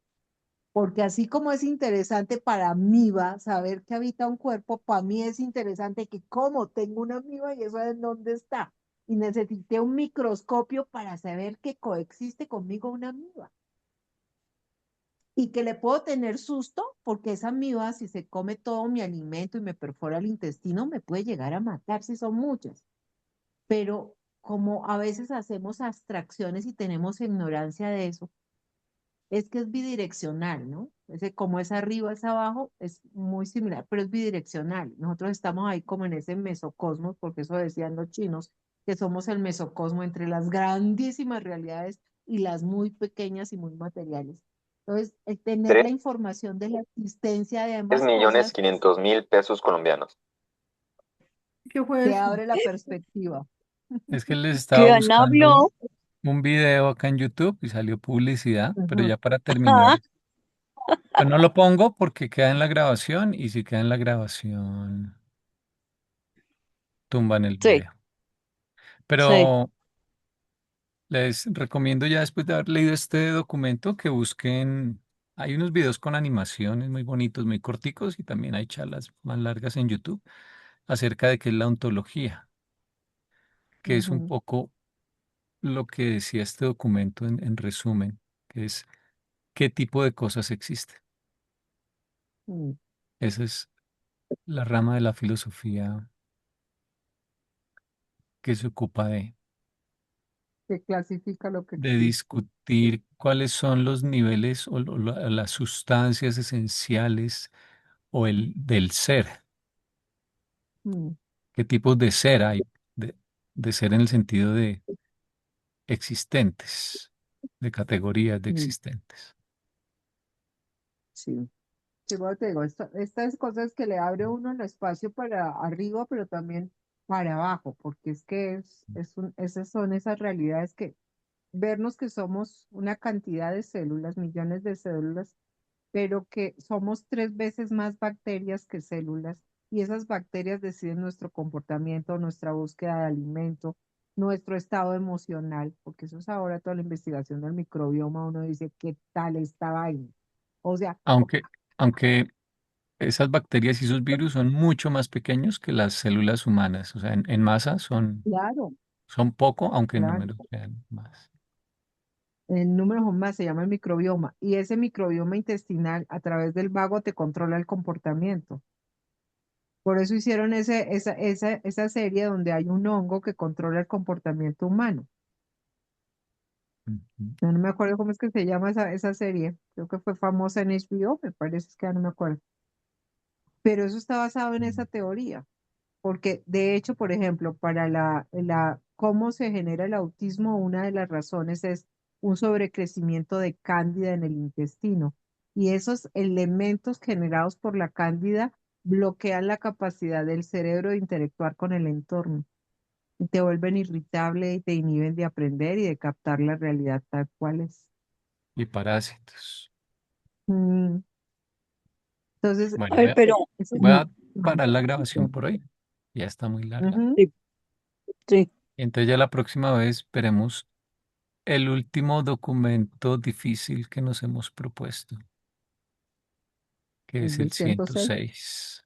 Porque así como es interesante para amiba saber que habita un cuerpo, para mí es interesante que como tengo una amiba y eso es dónde está. Y necesité un microscopio para saber que coexiste conmigo una amiba. Y que le puedo tener susto porque esa amiba, si se come todo mi alimento y me perfora el intestino, me puede llegar a matar si son muchas. Pero como a veces hacemos abstracciones y tenemos ignorancia de eso, es que es bidireccional, ¿no? Ese, como es arriba, es abajo, es muy similar, pero es bidireccional. Nosotros estamos ahí como en ese mesocosmos, porque eso decían los chinos, que somos el mesocosmo entre las grandísimas realidades y las muy pequeñas y muy materiales. Entonces, el tener la información de la existencia de Tres ambas millones cosas 500.000 pesos colombianos. ¿Qué fue te eso? abre la perspectiva. Es que les estaba ¿Quién buscando habló? un video acá en YouTube y salió publicidad, pero Ujú. ya para terminar, Ah, pues no lo pongo porque queda en la grabación y si queda en la grabación, tumban el sí, video. sí. Pero les recomiendo ya después de haber leído este documento que busquen, hay unos videos con animaciones muy bonitos, muy corticos y también hay charlas más largas en YouTube acerca de qué es la ontología, que es un Ujú. poco lo que decía este documento en resumen, que es qué tipo de cosas existen. Mm. Esa es la rama de la filosofía que se ocupa Que clasifica lo que de existe. discutir cuáles son los niveles o las sustancias esenciales o el del ser, Mm. qué tipos de ser hay, de, de ser en el sentido de existentes, de categorías de Mm. existentes. Sí. Sí, bueno, te digo, estas cosas que le abre uno el espacio para arriba, pero también para abajo, porque es que esas son esas realidades que vernos que somos una cantidad de células, millones de células, pero que somos 3 veces más bacterias que células, y esas bacterias deciden nuestro comportamiento, nuestra búsqueda de alimento, nuestro estado emocional, porque eso es ahora toda la investigación del microbioma, uno dice, ¿qué tal esta vaina? O sea, Aunque esas bacterias y esos virus son mucho más pequeños que las células humanas, o sea, en masa claro, son poco, aunque en claro. número sean más. El número más se llama el microbioma y ese microbioma intestinal a través del vago te controla el comportamiento. Por eso hicieron esa serie donde hay un hongo que controla el comportamiento humano. Ujú. Yo no me acuerdo cómo es que se llama esa serie. Creo que fue famosa en HBO, me parece que ya no me acuerdo. Pero eso está basado en esa teoría. Porque de hecho, por ejemplo, para cómo se genera el autismo, una de las razones es un sobrecrecimiento de cándida en el intestino. Y esos elementos generados por la cándida bloquean la capacidad del cerebro de interactuar con el entorno. Y te vuelven irritable y te inhiben de aprender y de captar la realidad tal cual es. Y parásitos. Mm. Entonces, Bueno, A ver, pero eso, voy a ajá. parar la grabación por hoy. Ya está muy larga. Ujú. sí, sí, Y entonces ya la próxima vez veremos el último documento difícil que nos hemos propuesto, que El es el del 106, 106.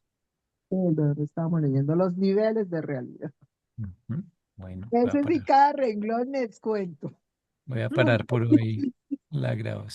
donde estábamos leyendo los niveles de realidad. Ujú. Bueno, Ese sí, cada renglón les cuento. voy a parar por hoy la grabación.